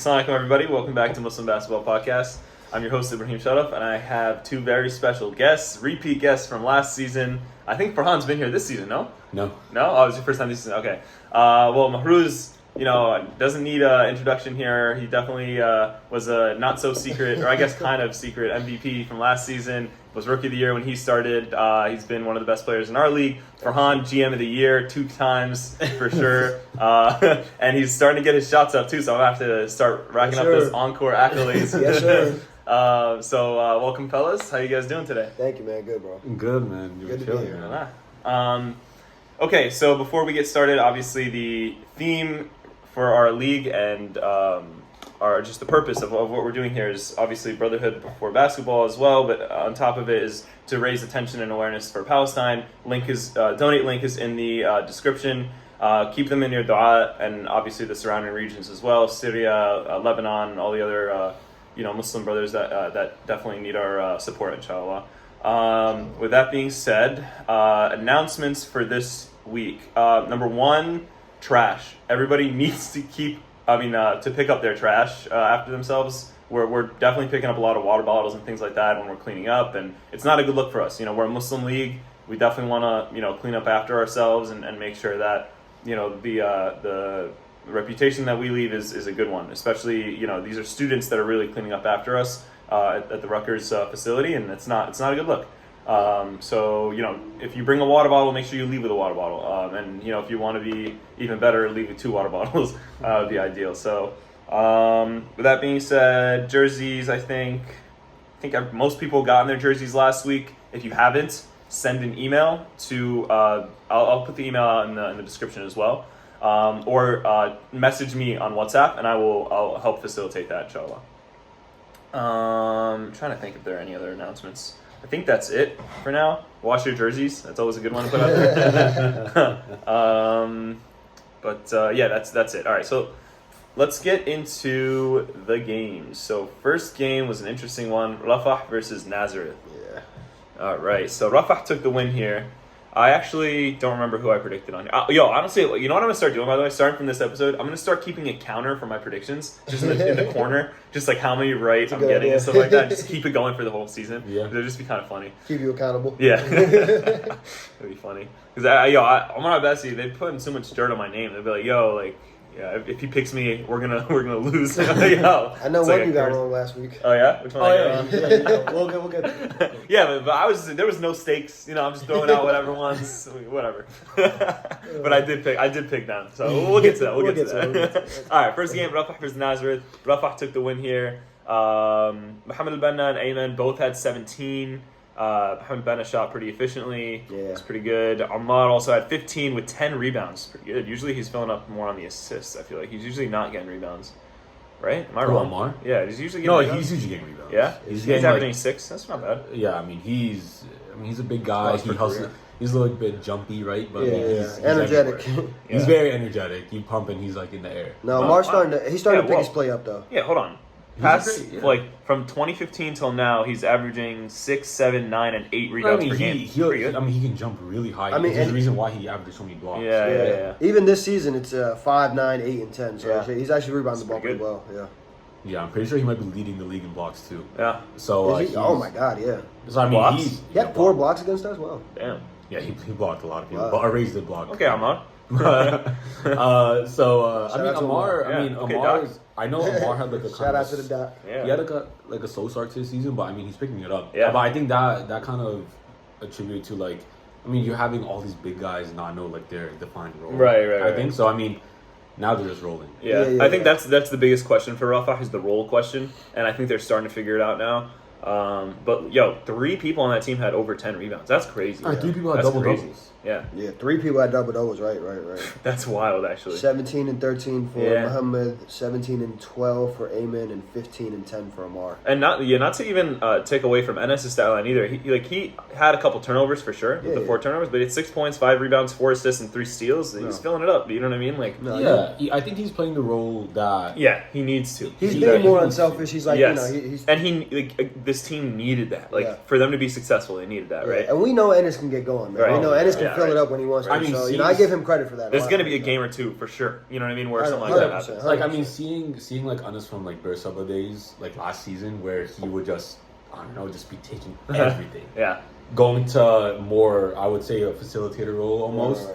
Assalamu alaikum, everybody. Welcome back to Muslim Basketball Podcast. I'm your host, Ibrahim Sharaf, and I have two very special guests, repeat guests from last season. I think Farhan's been here this season, no? No? Oh, it was your first time this season. Okay. Well, Mahrooz, doesn't need an introduction here. He definitely was a not-so-secret, or I guess kind of secret MVP from last season. Was Rookie of the Year when he started. He's been one of the best players in our league. Farhan, GM of the Year 2 times for sure. And he's starting to get his shots up too, so I'll have to start racking up those encore accolades. Yes, sir. So welcome, fellas. How you guys doing today? Thank you, man. Good, bro. Good, man. Good to be here. Okay, so before we get started, obviously the theme for our league and just the purpose of what we're doing here is obviously brotherhood before basketball as well, but on top of it is to raise attention and awareness for Palestine. Donate link is in the description. Keep them in your dua, and obviously the surrounding regions as well, Syria, Lebanon, all the other Muslim brothers that definitely need our support, inshallah. With that being said, announcements for this week. Number one, trash. Everybody needs to to pick up their trash after themselves. We're definitely picking up a lot of water bottles and things like that when we're cleaning up, and it's not a good look for us. We're a Muslim league. We definitely want to clean up after ourselves and make sure that the reputation that we leave is a good one. Especially these are students that are really cleaning up after us at the Rutgers facility, and it's not a good look. So if you bring a water bottle, make sure you leave with a water bottle. And if you want to be even better, leave with 2 water bottles. Would be ideal. So with that being said, jerseys. I think most people got in their jerseys last week. If you haven't, send an email to. I'll put the email out in the description as well. Or message me on WhatsApp, and I'll help facilitate that, inshallah. I'm trying to think if there are any other announcements. I think that's it for now. Wash your jerseys. That's always a good one to put out there. Yeah, that's it. All right, so let's get into the games. So first game was an interesting one. Rafah versus Nazareth. Yeah. All right, so Rafah took the win here. I actually don't remember who I predicted on. Honestly, you know what I'm going to start doing, by the way? Starting from this episode, I'm going to start keeping a counter for my predictions, just in the corner, just like how many right I'm getting and stuff like that. Just keep it going for the whole season. Yeah. It'll just be kind of funny. Keep you accountable. Yeah. It'll be funny. Because, I'm on my bestie, they put so much dirt on my name. They'll be like, yeah, if he picks me, we're gonna lose. I know one you got wrong last week. Oh yeah, which one? We'll get there. Yeah, but there was no stakes. I'm just throwing out whatever ones, whatever. But I did pick them. So we'll get to that. We'll get to that. All right, first game, Rafah versus Nazareth. Rafah took the win here. Mohammed al-Banna and Ayman both had 17. Mohammed Banna shot pretty efficiently. Yeah. It's pretty good. Ahmad also had 15 with 10 rebounds. Pretty good. Usually he's filling up more on the assists. I feel like he's usually not getting rebounds. Right? Am I wrong? Ahmad? Yeah, he's usually getting rebounds. He's usually getting rebounds. Yeah? He's averaging 6. That's not bad. Yeah, he's a big guy. He hustles. He's a little bit jumpy, right? But he's energetic. He's very energetic. You pump and he's like in the air. No, Mark's starting to pick his play up though. Yeah, hold on. From 2015 till now, he's averaging 6, 7, 9, and 8 rebounds per game. He can jump really high. There's a reason why he averages so many blocks. Yeah. Even this season, it's 5, 9, 8, and 10. So he's actually rebounding the ball pretty well. Yeah. Yeah, I'm pretty sure he might be leading the league in blocks too. Yeah. So oh my God, yeah. So blocks? He had 4 blocks against us as well. Damn. Yeah, he blocked a lot of people. Wow. Raised the block. Okay, Ahmad. Amar. I know Amar had like a shout out to the doc. Yeah. He had like a slow start to the season, but he's picking it up. Yeah. But I think that kind of attributed to you're having all these big guys not know their defined role. Right. I think so. Now they're just rolling. Yeah. I think that's the biggest question for Rafah is the role question, and I think they're starting to figure it out now. But 3 people on that team had over 10 rebounds. That's crazy. 3 people had double doubles. Yeah. 3 people had double doubles. Right. That's wild, actually. 17 and 13 for Muhammad, 17 and 12 for Ayman, and 15 and 10 for Amar. And not to even take away from Enes's stat line either. He had a couple turnovers for sure, with the 4 turnovers, but he had 6 points, 5 rebounds, 4 assists, and 3 steals. He's filling it up. You know what I mean? I think he's playing the role that. Yeah, he needs to. He's being more unselfish. He's this team needed that. For them to be successful, they needed that, right? And we know Enes can get going, man. Right. We know Enes can fill it up when he wants to. I mean, So, I give him credit for that. There's going to be a game or two for sure. You know what I mean? Where something like that happens. Like, I mean, seeing like Anas from like Bir Seb'a days, like last season, where he would just, I don't know, just be taking everything. Yeah. Going to more, I would say, a facilitator role almost.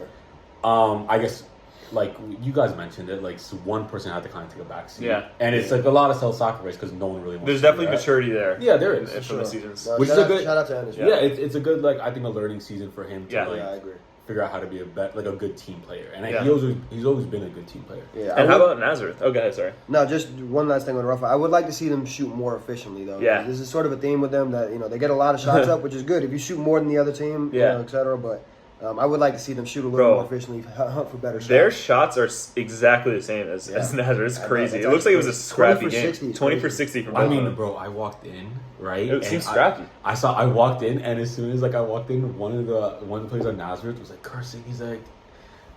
I guess, like you guys mentioned it, like one person had to kind of take a back seat. Yeah. And it's like a lot of self-sacrifice because no one really wants There's to definitely do that. maturity there. Yeah, there is. From the seasons. No, Which is a good shout out to Anderson. Yeah, it's a good, like, I think a learning season for him to Yeah. like I agree. figure out how to be a good team player. And Yeah. he's always been a good team player. Yeah. And how about Nazareth? Oh, go ahead, sorry. No, just one last thing on Rafah. I would like to see them shoot more efficiently, though. Yeah. This is sort of a theme with them that, they get a lot of shots up, which is good. If you shoot more than the other team, Yeah. et cetera. But I would like to see them shoot a little more efficiently, hunt for better shots. Their shots are exactly the same as Nazareth. It's crazy. It looks like it was a scrappy game. 20 for 60 from both of them. Bro, I walked in, right? It seems scrappy. I walked in, and as soon as I walked in, one of the players on Nazareth was like cursing. He's like,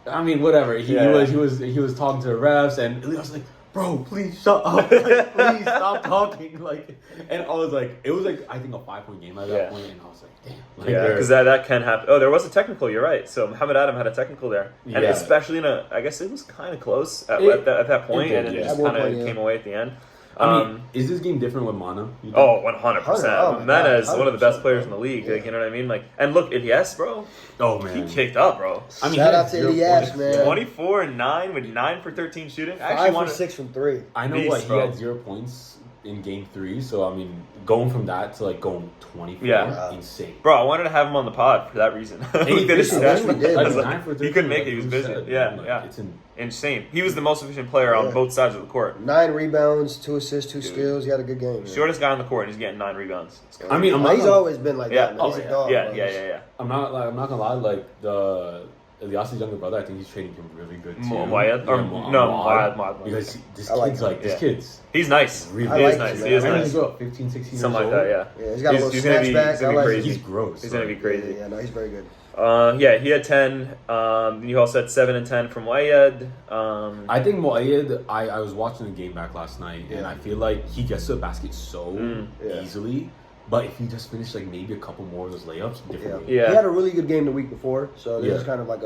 I mean, whatever. He was talking to the refs, and I was like, bro, please shut up. Like, please stop talking. Like, and I was like, it was like I think a 5-point game at that point, and I was like, damn. Like, because that can happen. Oh, there was a technical. You're right. So Muhammad Adam had a technical there, and especially I guess it was kind of close at that point, and it just kind of came away at the end. I mean, is this game different with Mana? 100%. Mana is one of the best players in the league. Like, you know what I mean? Like, and look, Ilyas, bro. Oh man, he kicked up, bro. I mean, shout out to Ilyas, man. 24 and 9 with 9 for 13 shooting. 5 for 6 from 3. I know, he had 0 points in game 3. So I mean, going from that to like going 24, insane. Bro, I wanted to have him on the pod for that reason. He did his stats. He couldn't make it. He was busy. Yeah. It's insane. He was the most efficient player on both sides of the court. 9 rebounds, 2 assists, 2 steals. He had a good game. Man. Shortest guy on the court, and he's getting 9 rebounds. I mean, he's always been like that. Man. He's a dog. Yeah. I'm not gonna lie. Like Ilyas's younger brother, I think he's trading him really good too. Muayyad? Muayyad. Because this kid's he's nice. Really he is nice. He is nice. He's about 15, 16 something years like old. that. Yeah, he's got a little snatchback. He's gross. He's gonna be crazy. Yeah, no, he's very good. He had 10. You also had 7 and 10 from Muayyad. I think Muayyad, I was watching the game back last night, and I feel like he gets to the basket so easily. But if he just finished like maybe a couple more of those layups, different. He had a really good game the week before, so this is kind of like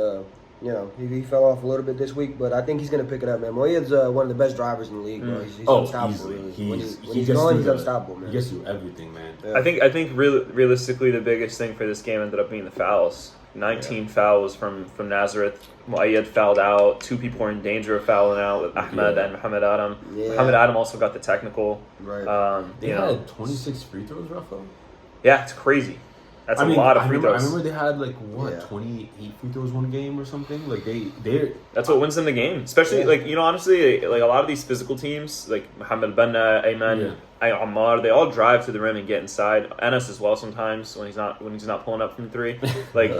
he fell off a little bit this week, but I think he's going to pick it up, man. Moyed's one of the best drivers in the league, bro. He's unstoppable. Easily. When he's going, he's unstoppable, man. He gets through everything, man. Yeah. I think realistically, the biggest thing for this game ended up being the fouls. 19 fouls from Nazareth. Muayyad fouled out. 2 people were in danger of fouling out with Ahmed and Muhammad Adam. Muhammad Adam also got the technical. Right. They had 26 free throws, Rafah? Yeah, it's crazy. That's a lot of free throws. I remember they had 28 free throws one game or something. Like they that's what wins them the game. Especially honestly, like a lot of these physical teams, like Mohamed Benna, Ayman, Ammar, they all drive to the rim and get inside. Enes as well sometimes when he's not pulling up from 3. Like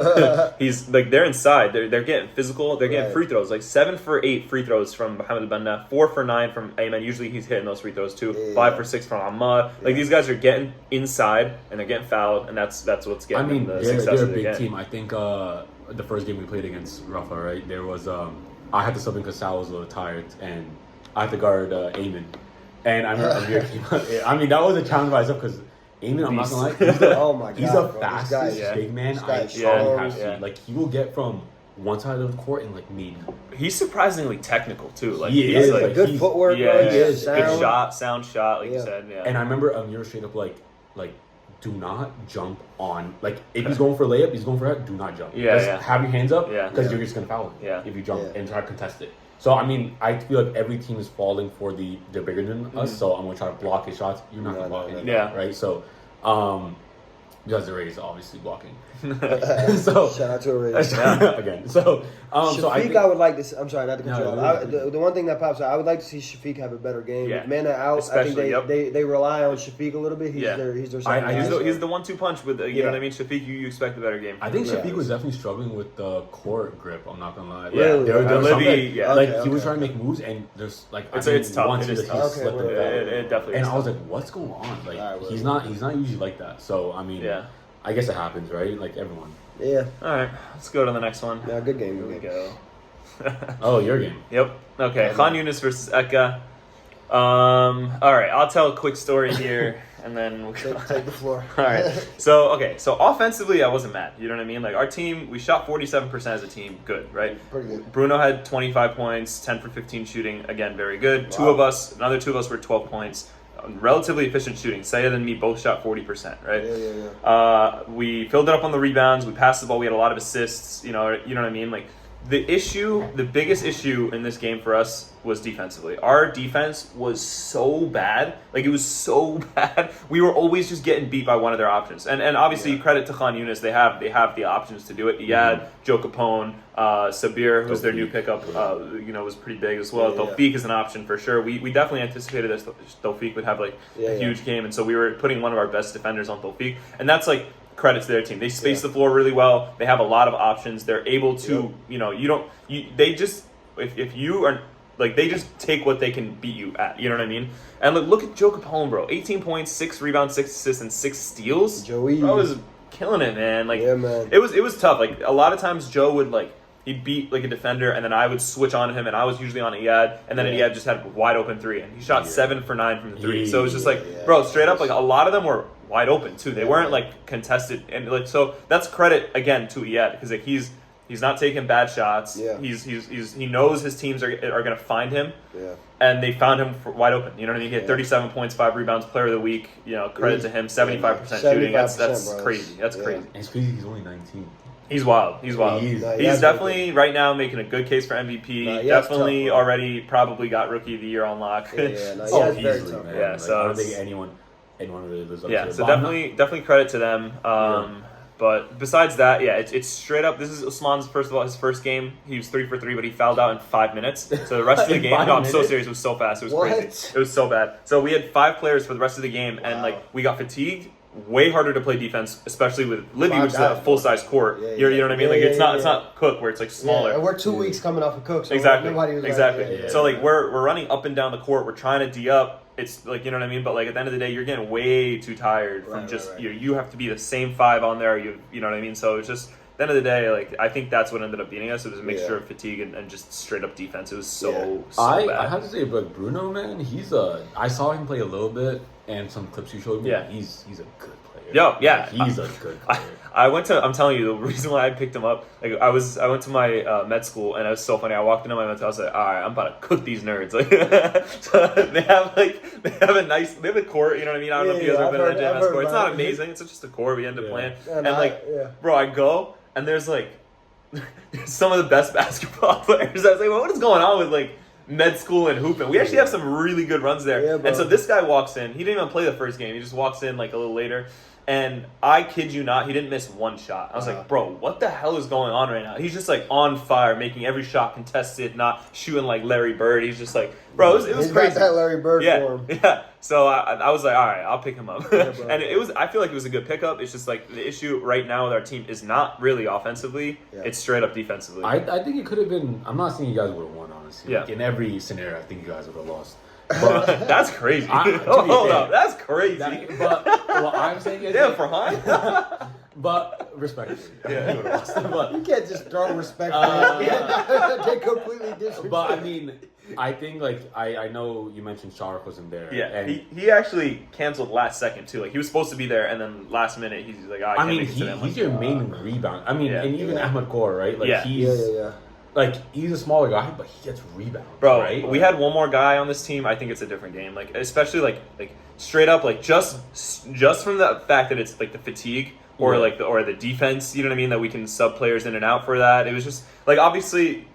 he's like they're inside. They're getting physical. They're getting free throws. Like 7 for 8 free throws from Mohamed Benna, 4 for 9 from Ayman. Usually he's hitting those free throws too. 5 for 6 from Ammar. Like these guys are getting inside and they're getting fouled, and that's what's getting them the success they're a that big they get. team. I think the first game we played against Rafah, right? There was I had to sub in because Sal was a little tired, and I had to guard Ayman. And I remember Amir came out. I mean, that was a challenge by itself because Ayman, I'm not gonna lie, he's the fastest big man I have seen. Like, he will get from one side of the court and like maybe. He's surprisingly technical too. Like he is like good footwork. Good sound shot, like you said. Yeah. And I remember Amir straight up like do not jump on, like, if he's going for a layup, he's going for it, do not jump. Have your hands up because you're just gonna foul him if you jump and try to contest it. So I mean, I feel like every team is falling for they're bigger than us, so I'm gonna try to block his shots. You're not gonna block anything, right? So because the Rays obviously blocking. So shout out to a Rays again. So Shafiq, I think, I would like to see, I'm sorry, not to cut you off. The one thing that pops out, I would like to see Shafiq have a better game. With Mena out, especially, I think they rely on Shafiq a little bit. He's their he's the 1-2 punch with you know what I mean. Shafiq, you expect a better game. I think Shafiq was definitely struggling with the court grip. I'm not gonna lie. He was trying to make moves, and there's like it's tough. It definitely. And I was like, what's going on? Like he's not usually like that. So I mean, I guess it happens, right? Like everyone. Yeah. All right, let's go to the next one. Yeah, good game. Here we go. Oh, your game. Yep. Okay, Khan Yunis versus Akka. All right, I'll tell a quick story here, and then we'll take the floor. All right. So offensively, I wasn't mad. You know what I mean? Like, our team, we shot 47% as a team. Good, right? Pretty good. Bruno had 25 points, 10 for 15 shooting. Again, very good. Wow. Another two of us were 12 points. Relatively efficient shooting. Sayed and me both shot 40%, right? Yeah. We filled it up on the rebounds. We passed the ball. We had a lot of assists. You know what I mean? Like, the biggest issue in this game for us was defensively. Our defense was so bad. Like, it was so bad. We were always just getting beat by one of their options. And obviously, credit to Yunis. They have the options to do it. Iyad, Joe Capone, Sabir, who's their new pickup, was pretty big as well. Tawfiq is an option for sure. We definitely anticipated that Tawfiq would have, like, a huge game. And so we were putting one of our best defenders on Tawfiq. And that's, like, credit to their team. They space the floor really well. They have a lot of options. They're able to, they just take what they can beat you at. You know what I mean? And look at Joe Capone, bro. 18 points, 6 rebounds, 6 assists, and 6 steals. Joey. Bro was killing it, man. Like, man. It was tough. Like, a lot of times Joe would, like, he'd beat, like, a defender, and then I would switch on him, and I was usually on Iyad, and then Iyad just had a wide open 3, and he shot 7 for 9 from the 3. So it was just like, bro, straight up, like, a lot of them were wide open too. They weren't like contested, and like, so that's credit again to Iyad, because like he's not taking bad shots. Yeah. He knows his teams are gonna find him. Yeah. And they found him wide open. You know what I mean? He had 37 points, 5 rebounds, player of the week. You know, credit to him. 75% shooting. That's crazy. That's crazy. And it's crazy. He's only 19. He's wild. He's definitely right now making a good case for MVP. Definitely already probably got Rookie of the Year on lock. Easily, man. Yeah. Like, So I don't think anyone really lives up to it. Yeah. So definitely credit to them. But besides that, it's straight up. This is Usman's his first game. He was 3 for 3, but he fouled out in 5 minutes. So the rest of the game, I'm so serious. It was so fast. It was crazy. It was so bad. So we had 5 players for the rest of the game, and like we got fatigued. Way harder to play defense, especially with Libby, which is a full size court. You know what I mean? Like it's not Cook where it's like smaller. And we're 2 weeks coming off of Cook, so exactly. Like, so like we're running up and down the court. We're trying to D up. It's like, you know what I mean? But like at the end of the day, you're getting way too tired from you have to be the same 5 on there. You know what I mean? So it's just at the end of the day, like I think that's what ended up beating us. It was a mixture of fatigue and just straight up defense. It was so bad. I have to say, but Bruno, man, I saw him play a little bit and some clips you showed me. Yeah, he's a good player. He's a good player. I'm telling you, the reason why I picked him up, like I went to my med school, and it was so funny. I walked into my med school, I was like, all right, I'm about to cook these nerds. Like, so they have a court, you know what I mean? I don't know if you guys have been in a JMS court. It's not amazing. It's just a court we end up playing. Bro, I go, and there's like some of the best basketball players. I was like, well, what is going on with like med school and hooping? We actually have some really good runs there. And so this guy walks in. He didn't even play the first game. He just walks in like a little later. And I kid you not, he didn't miss one shot. I was like, bro, what the hell is going on right now? He's just like on fire, making every shot contested, not shooting like Larry Bird. He's just like, bro, it was crazy. Got that Larry Bird form. Yeah. So I was like, all right, I'll pick him up. And I feel like it was a good pickup. It's just like the issue right now with our team is not really offensively. Yeah. It's straight up defensively. I think it could have been. I'm not saying you guys would have won, honestly. Yeah. Like in every scenario, I think you guys would have lost. But that's crazy. Hold up, that's crazy. But what I'm saying is, Farhan. But respectfully, you would have lost. But you can't just throw respect. They completely disrespect. But I mean, I think like I know you mentioned Shark wasn't there. Yeah, and he actually canceled last second too. Like he was supposed to be there, and then last minute he's like, I can't make it to them. He's your main rebound. I mean, and even Ahmed Kaur, right? Like he's like he's a smaller guy, but he gets rebounds. Bro, right? We had one more guy on this team. I think it's a different game. Like especially like straight up like just from the fact that it's like the fatigue. Or or the defense, you know what I mean? That we can sub players in and out for that. It was just like obviously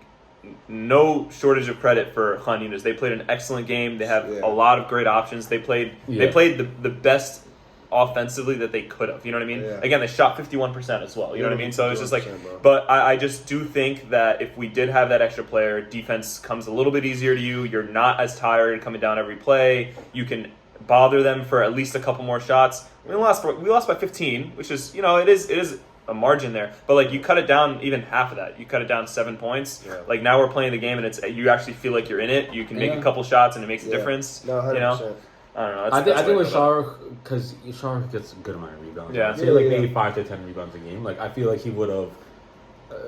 no shortage of credit for Yunis. They played an excellent game. They have a lot of great options. They played the best offensively that they could have. You know what I mean? Again, they shot 51% as well. You know what I mean? So it's just like, but I just do think that if we did have that extra player, defense comes a little bit easier to you. You're not as tired coming down every play. You can bother them for at least a couple more shots. We lost by 15, which is, you know, it is a margin there. But like you cut it down even half of that. You cut it down 7 points. Yeah. Like now we're playing the game and it's you actually feel like you're in it. You can make a couple shots and it makes a difference. No, 100%. You know? I don't know. I think with Shahrukh, because Shahrukh gets a good amount of rebounds. Yeah. I'd say maybe 5 to 10 rebounds a game. Like I feel like he would have,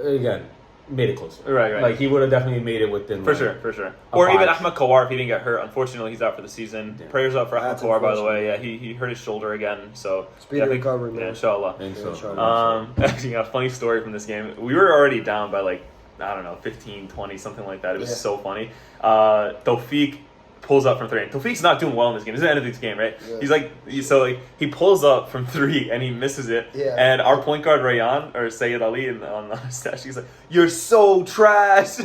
again, made it closer. Right. Like he would have definitely made it within. For sure. Or even Ahmed Kawar if he didn't get hurt. Unfortunately, he's out for the season. Yeah. Prayers up for Ahmed Kawar, by the way. Yeah, he hurt his shoulder again. So speedy recovery, man. Yeah, inshallah. Actually, a funny story from this game. We were already down by like, I don't know, 15, 20, something like that. It was so funny. Tawfiq pulls up from 3. And Tawfiq's not doing well in this game. This is the end of this game, right? Yeah. He pulls up from 3 and he misses it. Yeah. And our point guard Rayyan or Sayyid Ali on the stat, he's like, "You're so trash."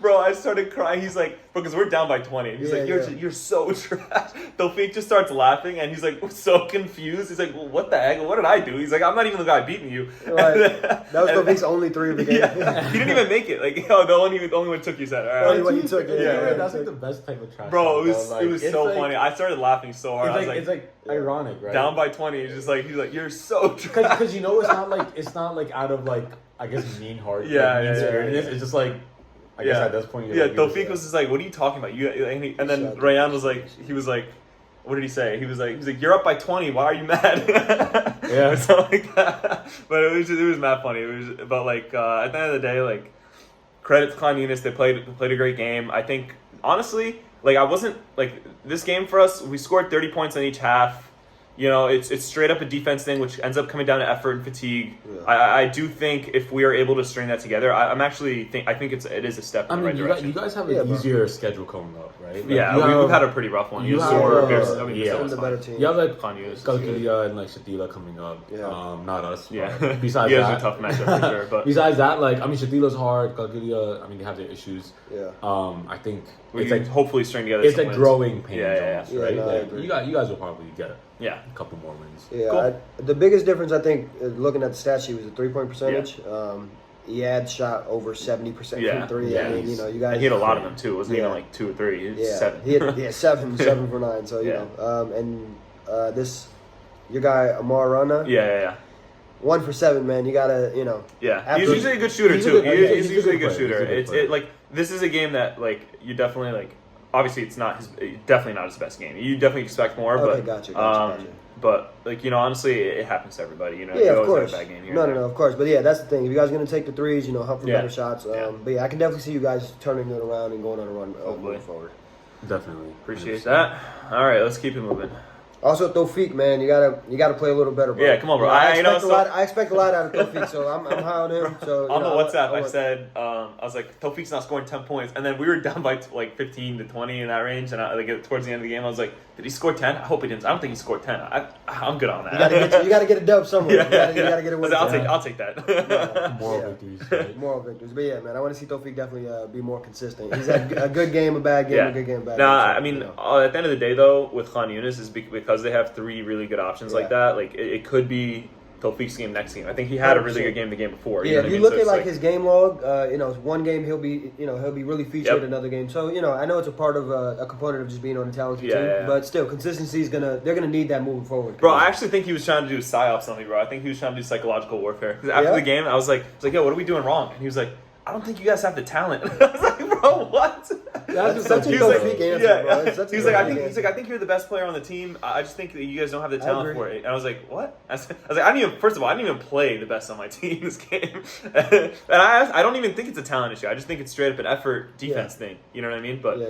Bro, I started crying. He's like, bro, because we're down by 20. He's like, you're so trash. Tawfiq just starts laughing, and he's like so confused. He's like, well, what the heck? What did I do? He's like, I'm not even the guy beating you. Right. That was Tawfiq's only 3 of the game. Yeah. He didn't even make it. Like, the only one took you said. All right. Only one you took it. Yeah. That's like the best type of trash. Bro, it was so funny. I started laughing so hard. It's like ironic, right? Down by 20. He's like, you're so trash. Because it's not like out of like, I guess, mean heart. Yeah. It's just like, I guess at this point, Tawfiq was just like, "What are you talking about?" And then Rayyan was like, "What did he say?" He was like, "You're up by 20. Why are you mad?" Or something like that. But it was mad funny. At the end of the day, like, credit to Yunis. They played a great game. I think honestly, like, I wasn't like this game for us. We scored 30 points in each half. You know, it's straight up a defense thing, which ends up coming down to effort and fatigue. Yeah. I do think if we are able to string that together, I think it is a step in the right direction. You guys have an easier schedule coming up, right? Like, yeah, we've had a pretty rough one. Some of the better teams. You have like Qalqilya and like Shatila coming up. Yeah. Not us. Yeah. Besides that, it's a tough matchup for sure. But besides that, like, I mean, Shatila's hard. Qalqilya, I mean, they have their issues. Yeah. I think it's like hopefully string together. It's like growing pains. Yeah. Right. No, you guys will probably get it. Yeah, a couple more wins. Yeah, cool. The biggest difference I think, looking at the stat sheet, was the 3-point percentage. Yeah. He had shot over 70% from 3. Yeah, I mean, you know, you guys. And he had a lot of them too. It wasn't even like 2 or 3. He was 7. He had 7 for 9. So you know, this your guy Amar Rana. Yeah. 1 for 7, man. You gotta, you know. Yeah, he's usually a good shooter too. He's usually a good shooter. It's like this is a game that like you definitely like. Obviously, it's definitely not his best game. You definitely expect more, but gotcha. But like, you know, honestly, it happens to everybody. You know, yeah, you of course. have a bad game here. No, of course. But yeah, that's the thing. If you guys are gonna take the threes, you know, hunt for better shots. Yeah. But yeah, I can definitely see you guys turning it around and going on a run moving forward. Definitely appreciate that. All right, let's keep it moving. Also, Tawfiq, man, you gotta play a little better, bro. Yeah, come on, bro. I expect a lot out of Tawfiq, so I'm high on him. So on the WhatsApp, I said, I was like, Tawfiq's not scoring 10 points, and then we were down by like 15 to 20 in that range, and towards the end of the game, I was like, did he score 10? I hope he didn't. I don't think he scored 10. I'm good on that. You gotta get a dub somewhere. Yeah. You gotta get a win. I'll take that. Moral victories. Right? Moral victories. But yeah, man, I want to see Tawfiq definitely be more consistent. He's had a good game, a bad game, a good game, a bad game. I mean, at the end of the day, though, with Yunis, is because they have 3 really good options like that. Like it could be Tawfiq's game next game. I think he had a really good game the game before. Yeah, if you look at like his game log, you know, one game he'll be really featured. Another game, so you know, I know it's a part of a component of just being on a talented team, but still, consistency they're gonna need that moving forward. Bro, I actually think he was trying to do psyops on me, bro. I think he was trying to do psychological warfare. Because after the game, I was like, yo, what are we doing wrong? And he was like, I don't think you guys have the talent. I was like, bro, what? That's such a Tawfiq answer, bro. He's like, I think you're the best player on the team. I just think that you guys don't have the talent for it. And I was like, what? I was like, first of all, I didn't even play the best on my team this game. And I don't even think it's a talent issue. I just think it's straight up an effort defense thing. You know what I mean? But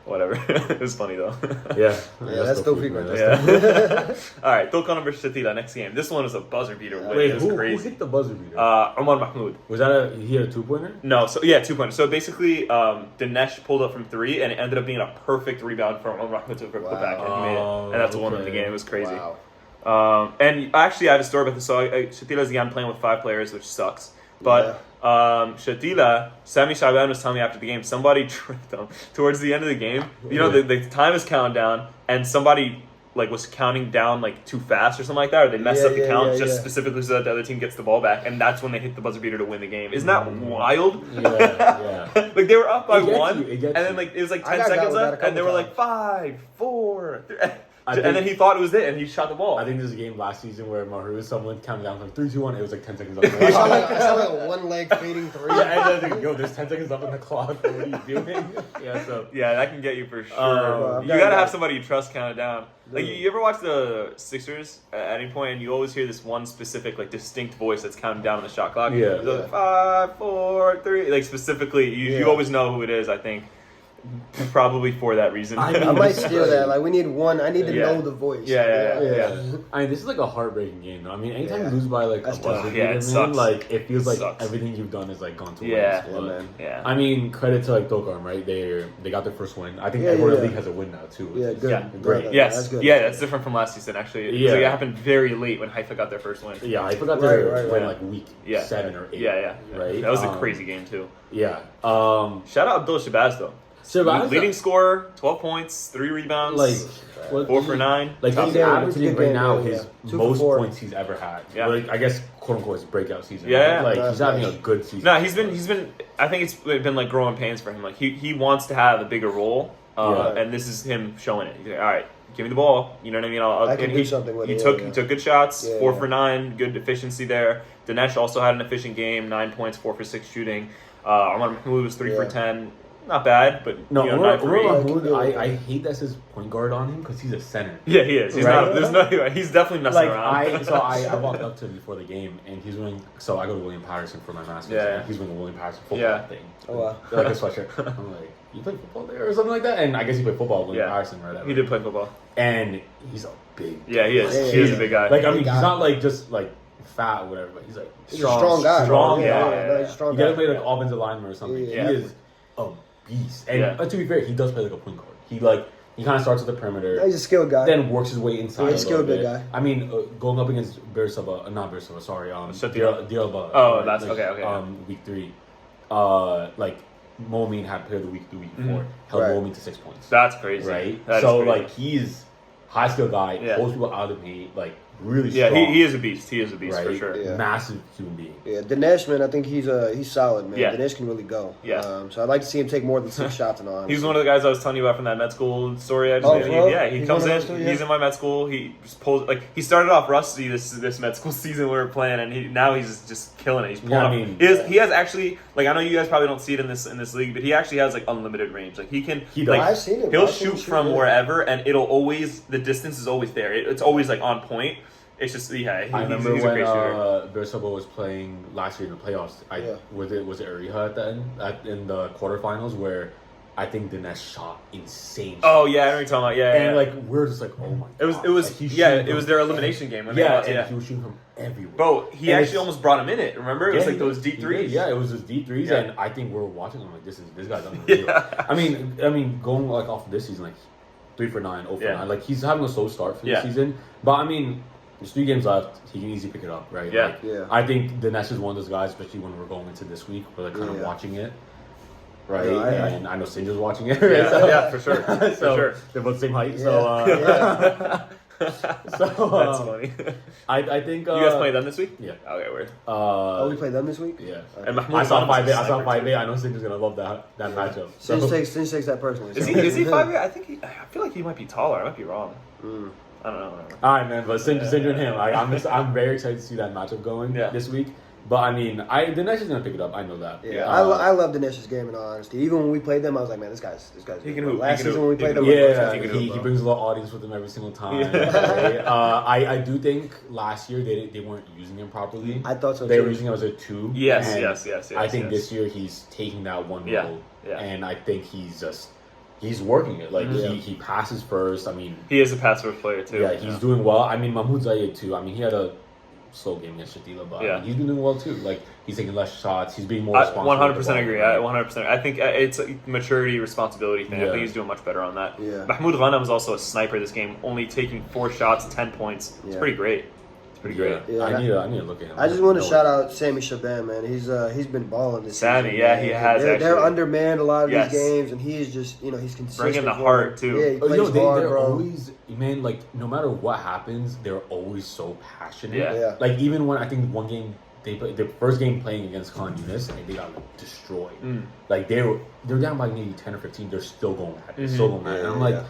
whatever. It was funny though. Yeah, that's Tawfiq right there. All right, Tulkarem versus Shatila next game. This one was a buzzer beater. Wait, who hit the buzzer beater? Omar Mahmoud. Was that he had a 2-pointer? No, 2-pointer. So basically, Dinesh pulled up from 3, and it ended up being a perfect rebound from Omar Mahmoud to put back, and he made it. And that's what won the game. It was crazy. Wow. And actually, I have a story about this. So Shatila's again playing with 5 players, which sucks. But Shatila, Sami Shaban was telling me after the game, somebody tricked them towards the end of the game. You know, the time is counting down, and somebody like was counting down like too fast or something like that, or they messed up the count specifically so that the other team gets the ball back, and that's when they hit the buzzer beater to win the game. Isn't that wild? Yeah. Like they were up by 1, and then like it was like 10 seconds left, and they were like 5, 4, 3. and then he thought it was it, and he shot the ball. I think there's a game last season where Mahrooz, someone counted down from 3, 2, 1. It was like 10 seconds up. I saw like a one-leg fading 3. Yeah, and I was like, yo, there's 10 seconds up on the clock. What are you doing? Yeah, that can get you for sure. You gotta have somebody you trust count it down. Like you ever watch the Sixers at any point, and you always hear this one specific, like, distinct voice that's counting down on the shot clock. Yeah. Like, 5, 4, 3. Like specifically, you always know who it is. I think. Probably for that reason. I might steal that. Like, we need one. I need to know the voice. Yeah. I mean, this is like a heartbreaking game, though. I mean, anytime you lose by like a buzzer it sucks. like it feels like sucks. everything you've done is like gone to waste. Yeah. I mean, credit to like Tulkarem, right? They got their first win. I think everyone in the league has a win now too. Great. Yes. That's good. That's different from last season actually. Like, it happened very late when Haifa got their first win. Yeah, Haifa got their win like week 7 or 8. Yeah. Right. That was a crazy game too. Yeah. Shout out Abdul Shabazz though. Leading scorer, 12 points, 3 rebounds, like 4 for 9. Like he's averaging right now his most points he's ever had. Yeah. Like, I guess quote unquote his breakout season. Yeah. Like he's having a good season. No, he's been. I think it's been like growing pains for him. Like he wants to have a bigger role, and this is him showing it. He's like, all right, give me the ball. You know what I mean? I can do something with it. He took good shots, 4 for 9, good efficiency there. Dinesh also had an efficient game, 9 points, 4 for 6 shooting. Arman Mahmoud was 3 for 10. Not bad, but no. Mahmoud, I hate that's his point guard on him because he's a center. Yeah, he is. He's not. There's no. He's definitely messing around. I walked up to him before the game, and he's wearing. So I go to William Patterson for my master's. And he's wearing the William Patterson football thing. Oh wow. Like a sweatshirt. I'm like, you play football there or something like that? And I guess he played football with William Patterson, right? He did play football, and he's a big. Yeah, he is. He is a big guy. Like I mean, he's not like just like fat or whatever, but he's like strong guy. Strong, he's a strong you guy. gotta play like offensive lineman or something. He is a beast. And to be fair, he does play like a point guard. He kind of starts at the perimeter. Yeah, he's a skilled guy. Then works his way inside. He's a skilled big guy. I mean, going up against Bir Seb'a, not Bir Seb'a, sorry, Shatila. Deir Al-Balah. Oh, that's okay. Week 3, like Momin had played the week before, held Momin to 6 points. That's crazy, right? That so crazy. like he's high skill guy, holds people out of the paint, like. Really strong. Yeah, he is a beast. He is a beast for sure. Yeah. Massive human being. Yeah, Dinesh, man, I think he's solid, man. Yeah. Dinesh can really go. Yeah. So I'd like to see him take more than 6 shots in all. He's one of the guys I was telling you about from that med school story. He comes in. He's in my med school. He just pulls he started off rusty this med school season we were playing, and now he's just killing it. He's pulling up. He has actually I know you guys probably don't see it in this league, but he actually has like unlimited range. Like he can. I've seen him. He'll shoot from wherever, and it'll always the distance is always there. It's always like on point. It's just I remember he's when a great shooter. Bir Seb'a was playing last year in the playoffs. Was it Ariha at the end in the quarterfinals where I think Dinesh shot insane. Oh yeah, I know what you're talking about. And like we're just like, oh my god. It was their elimination game. When he was shooting from everywhere. Bro, he actually almost brought him in it. Remember, it was like those deep threes. Yeah, it was those deep threes, and I think we're watching him like this guy's unreal. I mean, going like off of this season, like 3 for 9, 0 for 9. Like he's having a slow start for this season, but I mean. There's 3 games left. He can easily pick it up, right? Yeah. I think Dinesh is one of those guys, especially when we're going into this week, we're like kind of watching it, right? And I know Sinja's watching it. Right? Yeah, for sure. For sure. They're both the same height, so that's funny. I think you guys play them this week? Yeah. Okay, weird. We play them this week? Yeah. And I saw 5-8. I know Sinja's gonna love that matchup. Sinj takes that personally. Is he 5'8"? I feel like he might be taller. I might be wrong. I don't know. All right, man. But Sinja and him, I'm very excited to see that matchup going this week. But I mean, Dinesh is gonna pick it up. I know that. Yeah, I love Dinesh's game in all honesty. Even when we played them, I was like, man, this guy's. He can hoop. Last season when we played them, he brings a lot of audience with him every single time. I do think last year they weren't using him properly. I thought so. They were using him as a 2. Yes. I think this year he's taking that one role, and I think he's working it. Like he passes first. I mean, he is a pass first player too. Yeah, he's doing well. I mean, Mahmoud Zayed too. I mean, he had a slow game against Shatila, but I mean, he's been doing well too. Like he's taking less shots. He's being more responsible. 100% agree. 100%. I think it's a maturity, responsibility thing. I think he's doing much better on that. Yeah. Mahmoud Ghanem is also a sniper this game, only taking 4 shots, 10 points. It's pretty great. Pretty great. Yeah, I need to look at him. I just want to shout out Sammy Shaban, man. He's been balling this season. Sammy, he has. They're undermanned a lot of these games, and he is just he's consistent. Bringing the heart too. Yeah, he plays hard, they're bro. always like no matter what happens, they're always so passionate. Yeah. Like even when I think one game they played their first game playing against Yunis and they got destroyed. Like they're down by maybe 10 or 15. They're still going at it. Still going at it. And I'm like.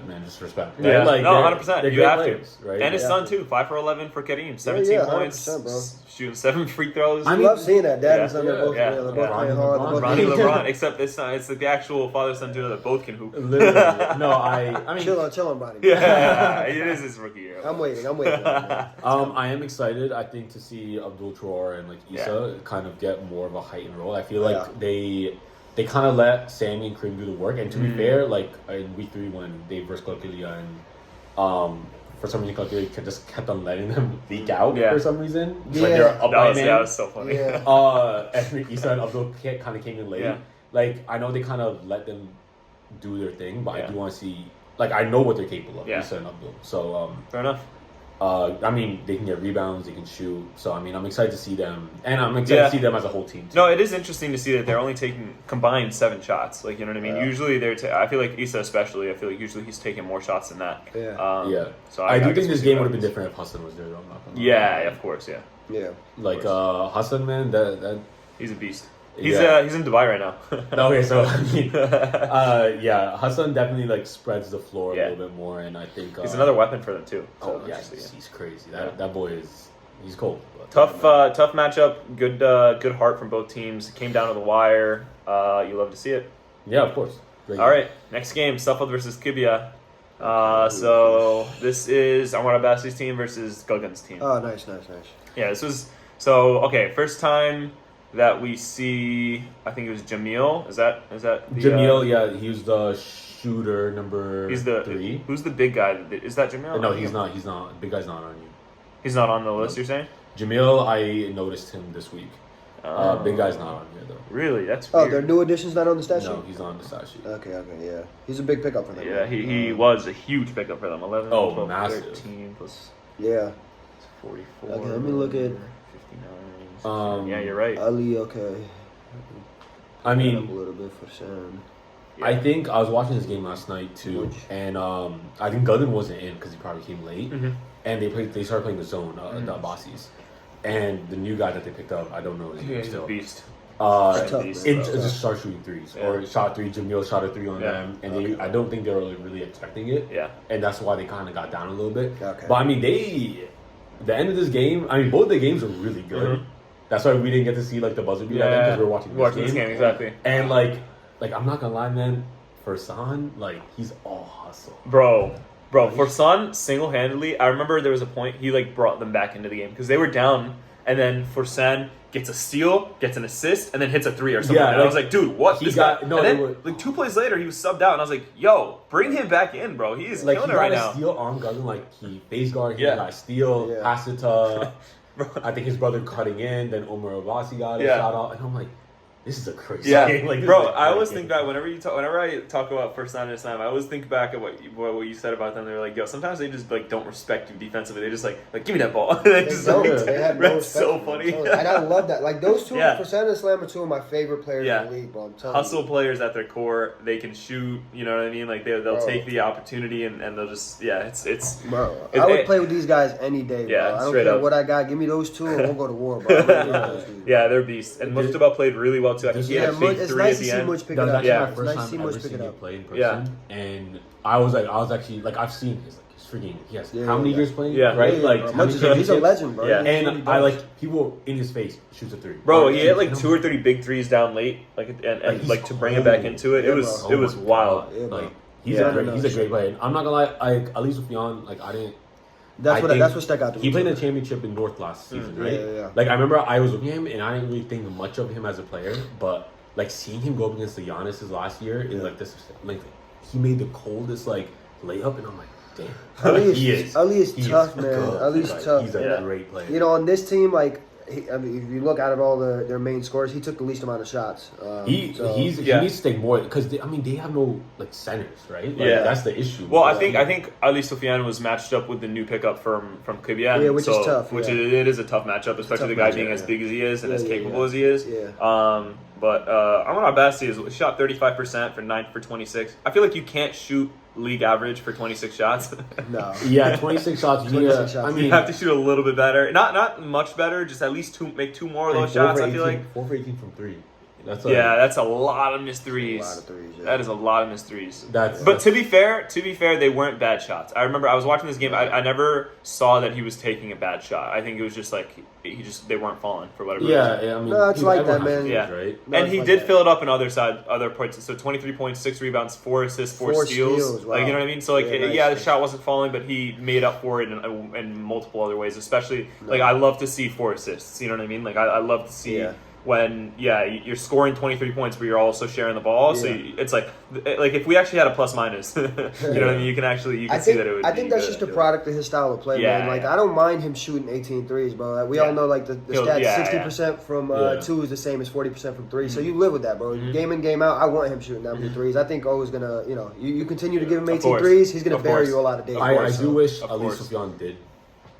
man, just respect. Yeah, like, no, 100%. You have players, to, right? And his son too, 5 for 11 for Kareem, 17 points, bro. Shooting 7 free throws. I love seeing that. Dad and son are both playing hard. Ronnie LeBron, except it's not. It's like the actual father-son duo that both can hoop. Literally. No, I mean, chill on, Ronnie. Yeah, it is his rookie year. I'm waiting. I am excited. I think to see Abdul Traore and like Issa kind of get more of a heightened role. I feel like they kind of let Sammy and Kareem do the work. And to be fair, like in week 3 when they versed Qalqilya and for some reason Qaderi just kept on letting them leak out for some reason. Yeah, like they're up by man. That was so funny. Yeah. And Issa and Abdul kind of came in late. Yeah. Like I know they kind of let them do their thing, but I do want to see. Like I know what they're capable of. Issa and Abdul. So fair enough. I mean, they can get rebounds, they can shoot. So, I mean, I'm excited to see them. And I'm excited to see them as a whole team, too. No, it is interesting to see that they're only taking combined 7 shots. Like, you know what I mean? Usually, I feel like Issa especially, I feel like usually he's taking more shots than that. So I do think this game would have been different if Hassan was there, though. I'm not gonna lie. Of course, Yeah. Like, Hassan, man, that... He's a beast. He's in Dubai right now. Okay, so I mean, Hassan definitely like spreads the floor a little bit more, and I think he's another weapon for them too. So he's crazy. That boy he's cold. Tough matchup. Good heart from both teams. Came down to the wire. You love to see it. Yeah, of course. All right, next game: Safad versus Qibya. So this is Amar Abbasi's team versus Guggen's team. Oh, nice. Yeah, this was okay. First time that we see, I think it was Jamil. Is that the, Jamil? He was the shooter number 3. Who's the big guy? Is that Jamil? No, he's not. He's not. Big guy's not on you. He's not on the list. You're saying? Jamil, I noticed him this week. Big guy's not on here though. Really? That's weird. Their new addition's not on the stat sheet? No, he's not on the stat sheet. Okay, yeah. He's a big pickup for them. Yeah, he was a huge pickup for them. 11, 12, massive. 13 plus. Yeah. 44. Okay, let me look at. 59. Yeah, you're right. Ali, okay. I mean, a little bit for Sam. Yeah. I think I was watching this game last night too, and I think Guggen wasn't in because he probably came late, and they started playing the zone, the Abbasis, and the new guy that they picked up, I don't know his name still. Beast. It just started shooting threes or shot 3. Jamil shot a 3 on them, and I don't think they were really expecting it. Yeah, and that's why they kind of got down a little bit. Okay. But I mean, the end of this game, I mean, both the games were really good. That's why we didn't get to see like the buzzer beat because we were watching this game. Exactly. And like I'm not gonna lie, man. Farhan, like he's all hustle, bro. Farhan single-handedly. I remember there was a point he like brought them back into the game because they were down, and then Farhan gets a steal, gets an assist, and then hits a 3 or something. And I was like, dude, what? And then like 2 plays later, he was subbed out, and I was like, yo, bring him back in, bro. He is like, killing it right now. Steal on Guggen, like he face guard, he got a steal, pass it to. I think his brother cutting in, then Omar Abbasi got a shot out, and I'm like, this is a crazy game. Like, bro, I always think back whenever I talk about First Time and Islam, I always think back at what you said about them. They're like, yo, sometimes they just like don't respect you defensively. They just like give me that ball. They have no respect. So funny, and I love that. Like those two, First Time and Islam are 2 of my favorite players in the league, bro. I'm telling Hustle players at their core. They can shoot. You know what I mean? Like they'll take the opportunity and they'll just it's. Bro, I would play with these guys any day. Bro. I don't care what I got. Give me those 2 and we'll go to war, bro. Yeah, they're beasts. And Mustafa played really well too. I think he had a big 3 at the end. Much pick it up. Yeah, my first time ever seeing him play in person. And I was actually like I've seen his freaking how many years playing? He's a legend, bro. Yeah. And I like people in his face shoots a 3. Bro, he had like 2 or 3 big 3s down late, and like to bring it back into it. It was wild. Like he's a great player. I'm not gonna lie, at least with Fionn, like I didn't. That's what stuck out to me. He played in the championship in North last season, right? Yeah. Like I remember I was with him, and I didn't really think much of him as a player, but like seeing him go up against the Giannis last year is like this. Like he made the coldest like layup, and I'm like, damn. Ali is tough, man. Ali's tough. He's a great player. You know, on this team, like. I mean, if you look out of all their main scores, he took the least amount of shots. He needs to take more because they have no like centers, right? Like, that's the issue. Well, I think Ali Sufyan was matched up with the new pickup from Qibya, which is tough. It is a tough matchup, especially the guy being as big as he is and as capable as he is. Yeah. But Amar Abbasi shot 35% for 9 for 26. I feel like you can't shoot league average for 26 shots. No. Yeah, 26 shots. 26 shots. I mean, you have to shoot a little bit better. Not much better. Just at least make 2 more of those shots. I feel like 4 for 18 from 3. That's a lot of missed threes. A lot of threes. Yeah. That is a lot of missed threes. But to be fair, they weren't bad shots. I remember I was watching this game. I never saw that he was taking a bad shot. I think it was just like they weren't falling for whatever reason. Yeah, I mean, no, it's like that, man. Yeah, right? No, and he did fill it up in other points. So 23 points, 6 rebounds, 4 assists, 4 steals. Wow. Like, you know what I mean? So like, the shot wasn't falling, but he made up for it in multiple other ways. Especially like I love to see 4 assists. You know what I mean? Like I love to see. Yeah. When you're scoring 23 points, but you're also sharing the ball, so it's like if we actually had a plus minus, you know what I mean? You can see that it would. I think that's just a product of his style of play, man. Like I don't mind him shooting 18 threes, bro. Like, we all know like the stats, 60% from 2 is the same as 40% from 3. So you live with that, bro. Game in, game out, I want him shooting that many threes. I think O's gonna, you continue to give him 18 threes, he's gonna bury you a lot of days. I do wish at least Sufjan did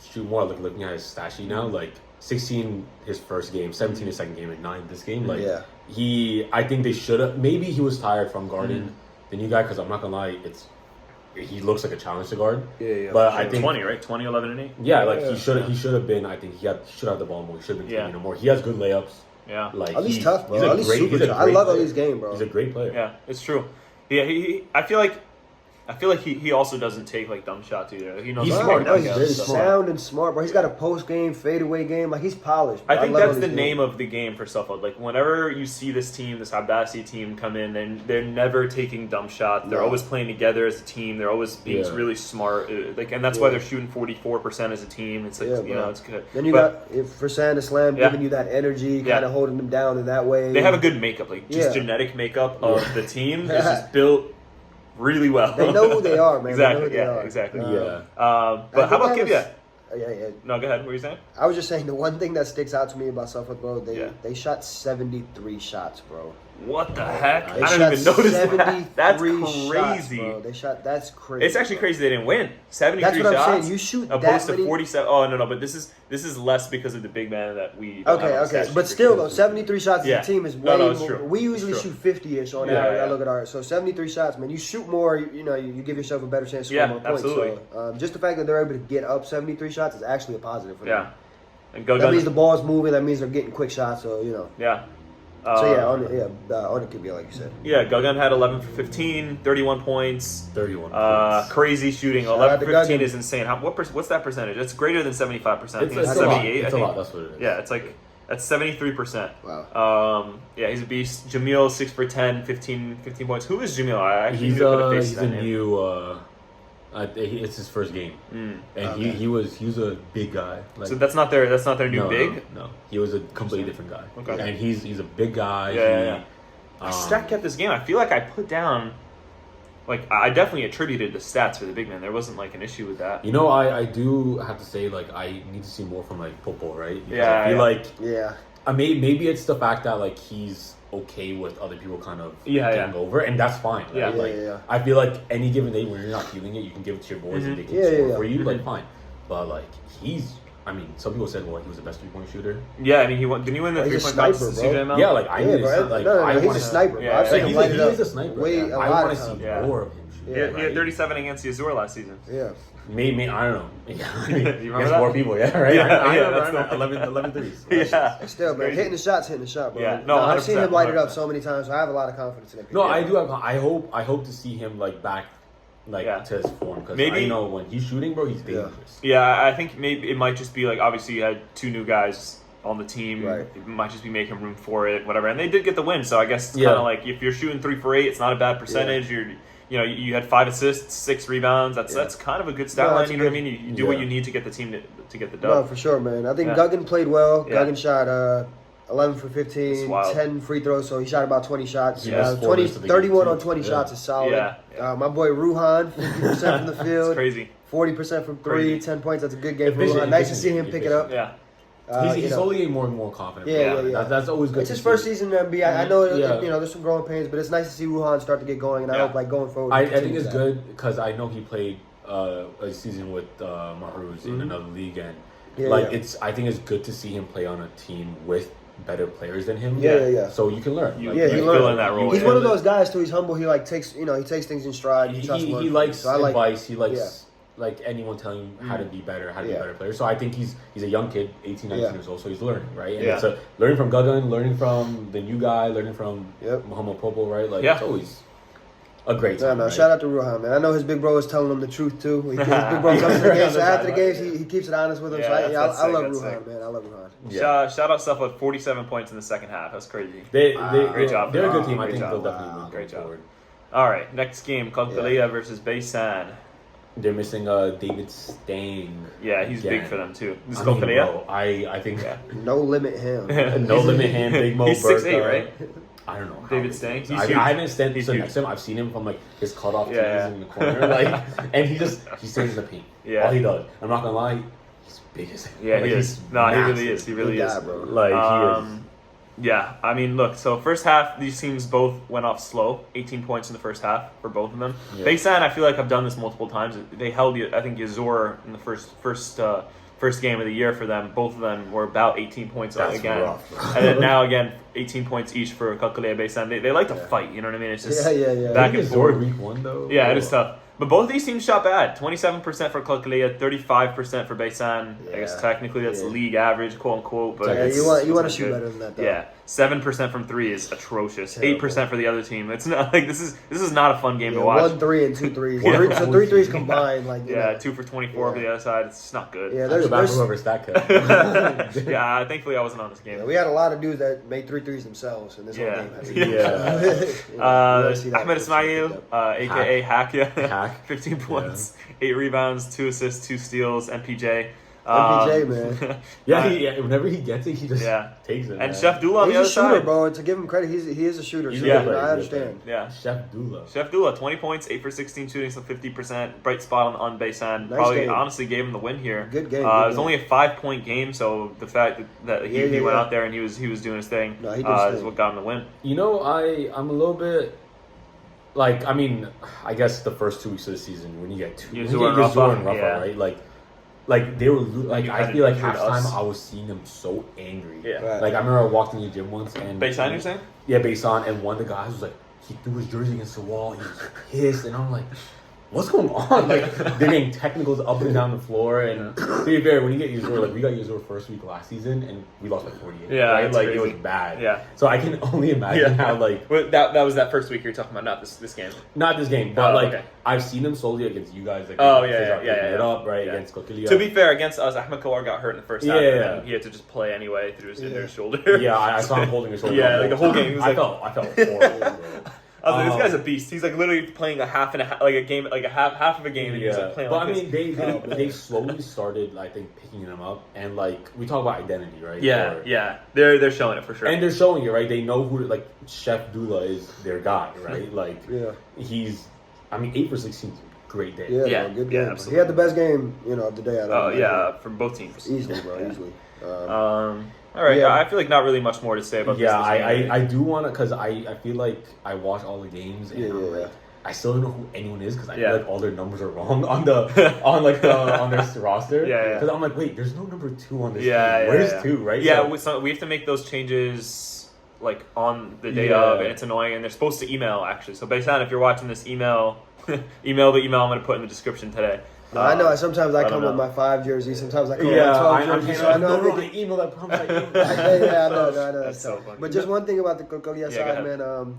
shoot more. Like looking at his stat sheet now, like 16 his first game, 17 his second game, and 9 this game. Like I think they should have. Maybe he was tired from guarding the new guy, because I'm not gonna lie, he looks like a challenge to guard. Yeah. But I think 20, right? 20, 11, and 8. Yeah, like he should have been. I think he should have the ball more. He should have been taking more. He has good layups. Yeah, like Ali's tough, bro. Ali's super tough. I love Ali's game, bro. He's a great player. Yeah, it's true. Yeah, I feel like he also doesn't take like dumb shots either. He knows he's smart. He's very sound and smart, bro. He's got a post game, fadeaway game. Like, he's polished, bro. I think that's the name of the game for Safad. Like, whenever you see this Abbasi team come in, and they're never taking dumb shots. They're always playing together as a team. They're always being really smart. And that's why they're shooting 44% as a team. It's like it's good. Then you got Farhan Islam giving you that energy, kind of holding them down in that way. They have a good makeup, like just genetic makeup of the team is just built really well. They know who they are, man. Exactly. But how about Qibya? Yeah. No, go ahead. What were you saying? I was just saying the one thing that sticks out to me about Safad, bro, they shot 73 shots, bro. What the heck? They I didn't even notice that. That's crazy. Shots, bro. That's crazy. It's actually crazy they didn't win. 73 that's what shots. I'm saying. You shoot opposed that to 47. Oh no, but this is less because of the big man that we. Okay. But still, though, 73 shots as a team is way more. True. We usually shoot 50-ish on average. I look at ours. So 73 shots, man. You shoot more, you give yourself a better chance to score more points. Absolutely. So, just the fact that they're able to get up 73 shots is actually a positive for them. And that means the ball's moving. That means they're getting quick shots. So Yeah. On the Qibya, like you said. Yeah, Gugun had 11 for 15, 31 points. 31 points. Crazy shooting. 11 for 15 is insane. What's that percentage? It's greater than 75%. I think it's 78. It's a lot. That's what it is. Yeah, it's like that's 73%. Wow. He's a beast. Jamil 6 for 10, 15 points. Who is Jamil? He's a new. It's his first game, and he was a big guy. Like, so that's not their new big. No, he was a completely different guy. Okay, and he's a big guy. Stat kept this game. I feel like I put down, like I definitely attributed the stats for the big man. There wasn't like an issue with that. I do have to say, like, I need to see more from like football, right? Because I feel maybe it's the fact that like he's okay with other people kind of getting over, and that's fine. Right? I feel like any given day when you're not feeling it, you can give it to your boys and they can score for you. Like, fine, but like some people said, well, he was the best 3-point shooter. Yeah, I mean, didn't he win the 3-point contest? Yeah, like I he's a sniper. Yeah, he is a sniper. I want to see more of him. He had 37 against Yazur last season. Yeah. Maybe I don't know. You remember that? More people, right? That's 11 threes. Yeah. Still, man, hitting the shot, bro. Yeah. No, I've seen him light it up so many times, so I have a lot of confidence in him. No, I do have. I hope to see him like back, to his form, because I know when he's shooting, bro, he's dangerous. Yeah, I think maybe it might just be like, obviously you had 2 new guys on the team. Right. It might just be making room for it, whatever. And they did get the win, so I guess it's kind of like if you're shooting 3 for 8, it's not a bad percentage. You had 5 assists, 6 rebounds. That's kind of a good stat line. You know what I mean? You do what you need to get the team to get the dub. No, for sure, man. I think Gugun played well. Gugun shot 11 for 15, 10 free throws, so he shot about 20 shots. 31 on 20 shots is solid. My boy Ruhan, 50% from the field. It's crazy. 40% from 3, 10 points. That's a good game for Ruhan. Nice to see him pick it up. Yeah. He's slowly getting more and more confident. That's always good. It's his first season in the NBA. I know there's some growing pains, but it's nice to see Ruhan start to get going, and I hope going forward. I think it's good because I know he played a season with Mahrooz in another league, and I think it's good to see him play on a team with better players than him. So you can learn. You fill in that role. He's one of those guys too. He's humble. He takes things in stride. He likes advice. He likes like anyone telling him how to be better, how to be a better player. So I think he's a young kid, 18, 19 years old, so he's learning, right? And it's learning from Gagan, learning from the new guy, learning from Muhammad Popo, right? Like it's always a great time. No, shout out to Ruhan, man. I know his big bro is telling him the truth too. His big bro comes to the games, so after the games, he keeps it honest with him. So I love Ruhan, man. I love Ruhan. Yeah. Shout out Safad, 47 points in the second half. That's crazy. Great job. They're a good team. I think they'll definitely win. Great job. Forward. All right, next game, Qalqilya versus Baysan. They're missing David Stang. Yeah, he's big for them too. This is Qalqilya. I think no limit him. No limit him. Big Mo. He's 6'8", right? I don't know. David Stang. I haven't stood next to him. I've seen him from like his cutoff tees in the corner, like, and he stays in the paint. Yeah, all he does. I'm not gonna lie, he's big as hell. Yeah, he is. No, he really is. He really is, bro. Like he is. Yeah, I mean, look, so first half, these teams both went off slow. 18 points in the first half for both of them. Yeah. Baysan, I feel like I've done this multiple times. They held, I think, Yazur in the first game of the year for them. Both of them were about 18 points again. Rough. And then now, again, 18 points each for Qalqilya Baysan. They like to fight, you know what I mean? It's just back and forth. Week 1, though. Yeah, it is tough. But both of these teams shot bad. 27% for Qalqilya, 35% for Baysan. I guess technically that's league average, quote unquote. But you want to shoot better than that, though. Yeah, 7% from 3 is atrocious. 8% for the other team. It's not like this is not a fun game to watch. 1 3 and 2 threes. So 3 threes combined, like 2 for 24 for the other side. It's just not good. Yeah, there's whoever stack cut. Yeah, thankfully I wasn't on this game. Yeah, we had a lot of dudes that made 3 threes themselves in this whole game. Ahmed Ismail, aka Akka. 15 points, 8 rebounds, 2 assists, 2 steals, MPJ. MPJ, man. Whenever he gets it, he just takes it. And Chef Dula on the other side. He's a shooter, bro. To give him credit, he is a shooter. I understand. Yeah. Chef Dula, 20 points, 8 for 16 shooting, so 50%. Bright spot on Baysan. Nice Probably game. honestly gave him the win here. Good game. It was only a 5-point game, so the fact that he went out there and he was doing his thing is what got him the win. You know, I'm a little bit... Like, I mean, I guess the first 2 weeks of the season, when you get Yazur and Rafah, right? Like they were like, I feel like halftime I was seeing them so angry. Yeah. Right. Like I remember I walked in the gym once and Baysan, you're saying? Yeah, Baysan, and one of the guys was like, he threw his jersey against the wall. He was pissed, and I'm like, what's going on? Like they're getting technicals up and down the floor, and to be fair, when you get Yazur, like we got Yazur first week last season, and we lost like 48. Yeah, right? Like crazy. it was bad. Yeah. So I can only imagine how like that was that first week you're talking about, not this game. Not this game, but I've seen them slowly against you guys. Like, it up right against Qalqilya. To be fair, against us, Ahmed Kawar got hurt in the first half. And he had to just play anyway through his shoulder. Yeah, I saw him holding his shoulder. Yeah, like the whole game. He was I felt horrible. I was like, this guy's a beast. He's like literally playing a half and a half, like a game, like a half of a game. And he's like playing. But I mean, they slowly started, I think, picking him up, and like we talk about identity, right? Yeah. They're showing it for sure, and they're showing it, right? They know who, like Chef Dula is their guy, right? Like, he's, I mean, 8 for 16 is a great day. Yeah, good game. Absolutely. He had the best game, of the day. From both teams, easily, bro, easily. All right, I feel like not really much more to say about this. I do want to, because I feel like I watch all the games, and I'm like, I still don't know who anyone is, because I feel like all their numbers are wrong on on their roster. Because I'm like, wait, there's no number 2 on this team. Where's 2, right? So we have to make those changes like on the day of, and it's annoying. And they're supposed to email actually. So Baysan, if you're watching this, email the email I'm going to put in the description today. I know. Sometimes I come with my 5 jersey. Sometimes I come with my 12 jersey. So I know the email that comes. I know. That's so funny. But just one thing about the Qalqilya side, man.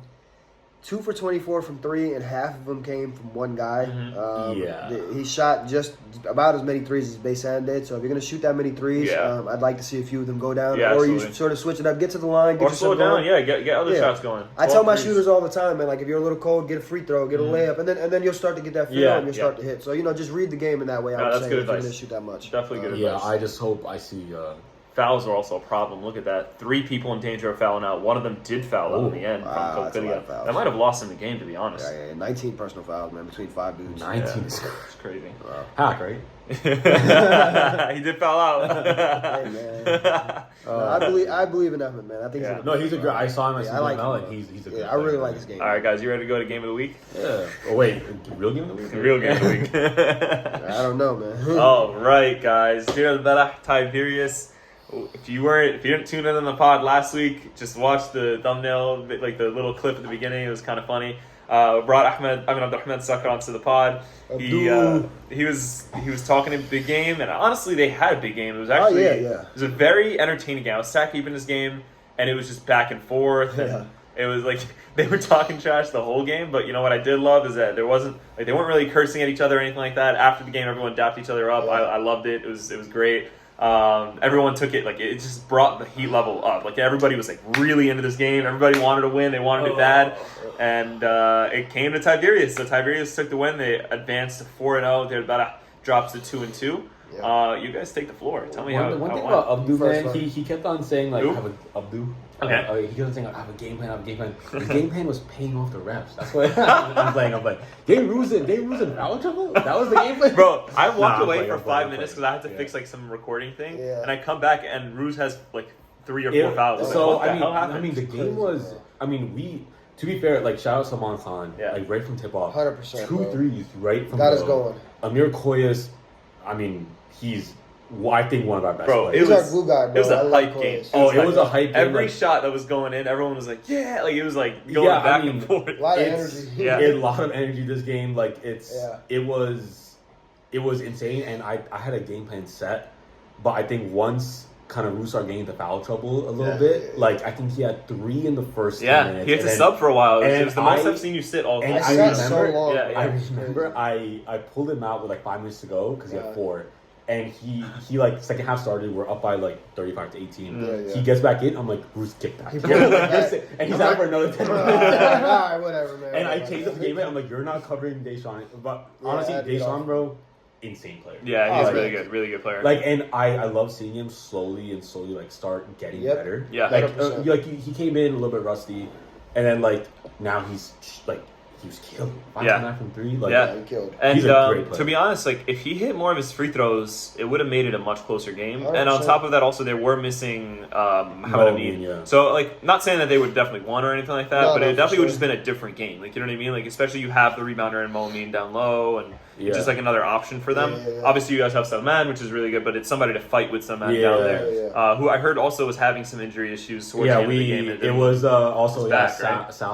2 for 24 from 3, and half of them came from one guy. He shot just about as many threes as Baysan did. So if you're going to shoot that many threes, I'd like to see a few of them go down. Or you sort of switch it up, get to the line, get slow down. Get other shots going. I tell my shooters all the time, man, like if you're a little cold, get a free throw, get a layup, and then you'll start to get that feel and you'll start to hit. So, just read the game in that way, I would say, if you're going to shoot that much. Definitely good advice. Yeah, I just hope I see... Fouls are also a problem. Look at that. 3 people in danger of fouling out. One of them did foul out in the end from Qalqilya. That might have lost him the game, to be honest. Yeah. 19 personal fouls, man, between 5 dudes. 19 is crazy. Wow. Hack, right? He did foul out. Hey, man. I believe in Ahmed, man. I think he's a great. I saw him at CML, and he's a good I really like his game. All right, guys, you ready to go to game of the week? Yeah. Oh wait, real game of the week? Real game of the week. I don't know, man. All right, guys. Deir Al-Balah, Tiberias. If you didn't tune in on the pod last week, just watch the thumbnail, like the little clip at the beginning. It was kind of funny. brought Abdurrahman Sakar onto the pod. He was talking a big game, and honestly, they had a big game. It was actually it was a very entertaining game. I was sat keeping this game, and it was just back and forth. And it was like they were talking trash the whole game. But you know what I did love is that there wasn't they weren't really cursing at each other or anything like that. After the game, everyone dapped each other up. Yeah. I loved it. It was great. Everyone took it it just brought the heat level up. Like everybody was really into this game. Everybody wanted to win. They wanted it bad, and it came to Tiberias. So Tiberias took the win. They advanced to 4-0. They're about to drop to 2-2. Yeah. You guys take the floor. Tell me how. One thing about Abdu, man, he kept on saying have Abdu. Okay. He kept on saying I have a game plan. The game plan was paying off the refs. That's what I'm playing. I'm like, Deir in foul trouble. That was the game plan. Bro, I walked away for 5 minutes because I had to fix some recording thing, and I come back and Ruse has 3 or 4 fouls. So I mean, the game was. To be fair, shout out Salman Khan, right from tip off, 100%, 2 threes right from got us going. Amir Koyas, he's I think one of our best players. It was our glue guy, bro. It was a hype game. It was a hype game. Every shot that was going in, everyone was like, yeah. It was going back and forth. A lot of energy. Yeah. A lot of energy this game. It was insane. And I had a game plan set. But I think once kind of Rus started getting into foul trouble a little bit, I think he had 3 in the first 10 minutes. He had to sub for a while. It was the most I've seen you sit all game. I remember, so long. I remember I pulled him out with 5 minutes to go because he had 4. And he second half started, we're up by 35-18. He gets back in, I'm like, Bruce, kick back. And he's out for another 10 minutes. Alright, whatever, man. And I changed up the game, I'm like, you're not covering Deshaun. But honestly, Deshaun, bro, insane player. Yeah, he's really good player. And I love seeing him slowly start getting better. Yeah. He came in a little bit rusty, and then now he's he was killed. 5 from 3. He killed. And he's a great player. To be honest, if he hit more of his free throws, it would have made it a much closer game. 100%. And on top of that, also they were missing Mohamed Amin. Yeah. So not saying that they would definitely won or anything like that, but it definitely would have just been a different game. You know what I mean? Especially you have the rebounder and Mo Amin down low, and just another option for them. Yeah. Obviously, you guys have Salman, which is really good, but it's somebody to fight with Salman down there, who I heard also was having some injury issues towards the end of the game. It was also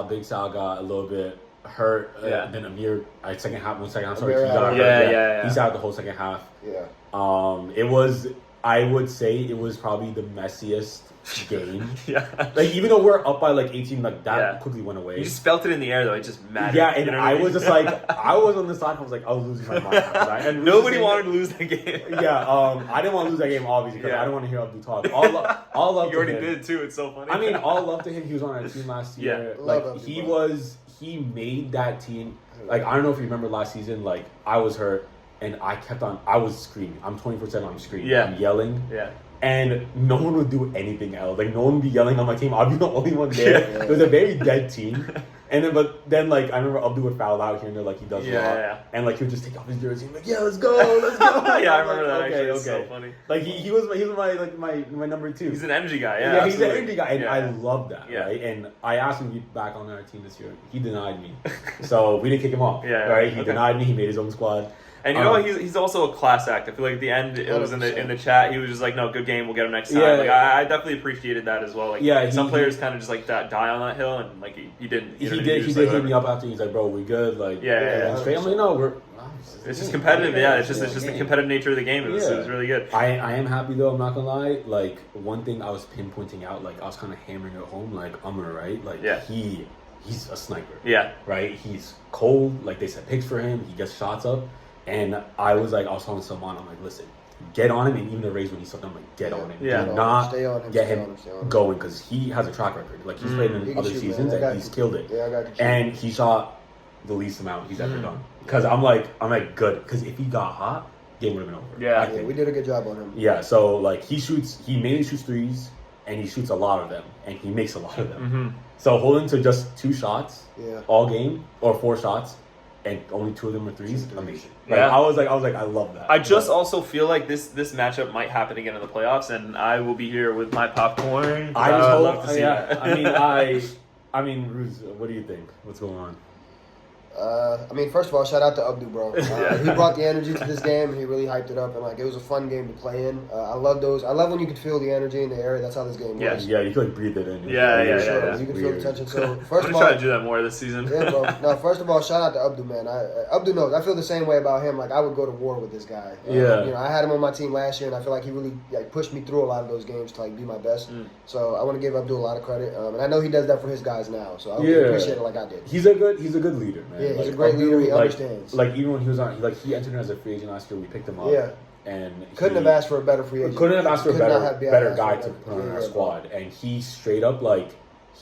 Big Sal got a little bit hurt. Then Amir, second half started, he got hurt. He's out the whole second half. It was, I would say, it was probably the messiest game. Even though we're up by 18, that quickly went away. You just felt it in the air though. It just mattered. Yeah, and I was just I was on the side. I was I was losing my mind after that. And nobody wanted to lose that game. I didn't want to lose that game obviously because I didn't want to hear Abdul talk. All love. You already did too. It's so funny. All love to him. He was on our team last year. He made that team. I don't know if you remember last season. I was hurt and I was screaming. I'm 24/7. I'm screaming. I'm yelling. And no one would do anything else. No one would be yelling on my team. I'd be the only one there. It was a very dead team. And then, I remember Abdul would foul out here and there, he does a lot. And he would just take off his jersey and let's go. I remember that. Okay. It's so funny. He was my number 2. He's an energy guy. Yeah, he's an energy guy, and I love that. Right? And I asked him to be back on our team this year. He denied me, so we didn't kick him off. Right? He denied me. He made his own squad. And you know what? He's also a class act. I feel at the end, it was in the chat. He was just no, good game. We'll get him next time. I definitely appreciated that as well. Some players kind of just die on that hill, and he didn't. He did hit me up after. He's bro, we good. Straight. I'm no, we're. It's just competitive. It's just the competitive nature of the game. It was really good. I am happy though. I'm not gonna lie. One thing I was pinpointing out. I was kind of hammering it home. Umar, right? He's a sniper. Right. He's cold. They set picks for him. He gets shots up. And I was talking to Salman, I'm listen, get on him, and even the Rays when he's something, I'm get on him. Do not get him going, because he has a track record. He's played in other seasons, and he's killed it. I got you. And he shot the least amount he's ever done. Because I'm good, because if he got hot, game would have been over. I think. We did a good job on him. Yeah, so he mainly shoots threes, and he shoots a lot of them, and he makes a lot of them. So holding to just 2 shots all game, or 4 shots, and only 2 of them are threes. Amazing. I was I love that. I just also feel this matchup might happen again in the playoffs, and I will be here with my popcorn. I just love to see that. I mean, Ruz, what do you think? What's going on? I mean, first of all, shout out to Abdu, bro. He brought the energy to this game, and he really hyped it up, and like it was a fun game to play in. I love those. I love when you can feel the energy in the area. That's how this game works. Yeah, you can like breathe it in. Yeah. You can feel the tension. So first of all, I'm trying to do that more this season. Yeah, bro. No, first of all, shout out to Abdu, man. Abdu knows. I feel the same way about him. Like I would go to war with this guy. I had him on my team last year, and I feel like he really pushed me through a lot of those games to like be my best. So I want to give Abdu a lot of credit, and I know he does that for his guys now. So I really appreciate it like I did. He's a good leader, man. Yeah, he's a great leader. He understands. Like even when he was on, he entered as a free agent last year. We picked him up. Yeah. And couldn't have asked for a better free agent. Couldn't have asked for a better guy to put on our squad. And he straight up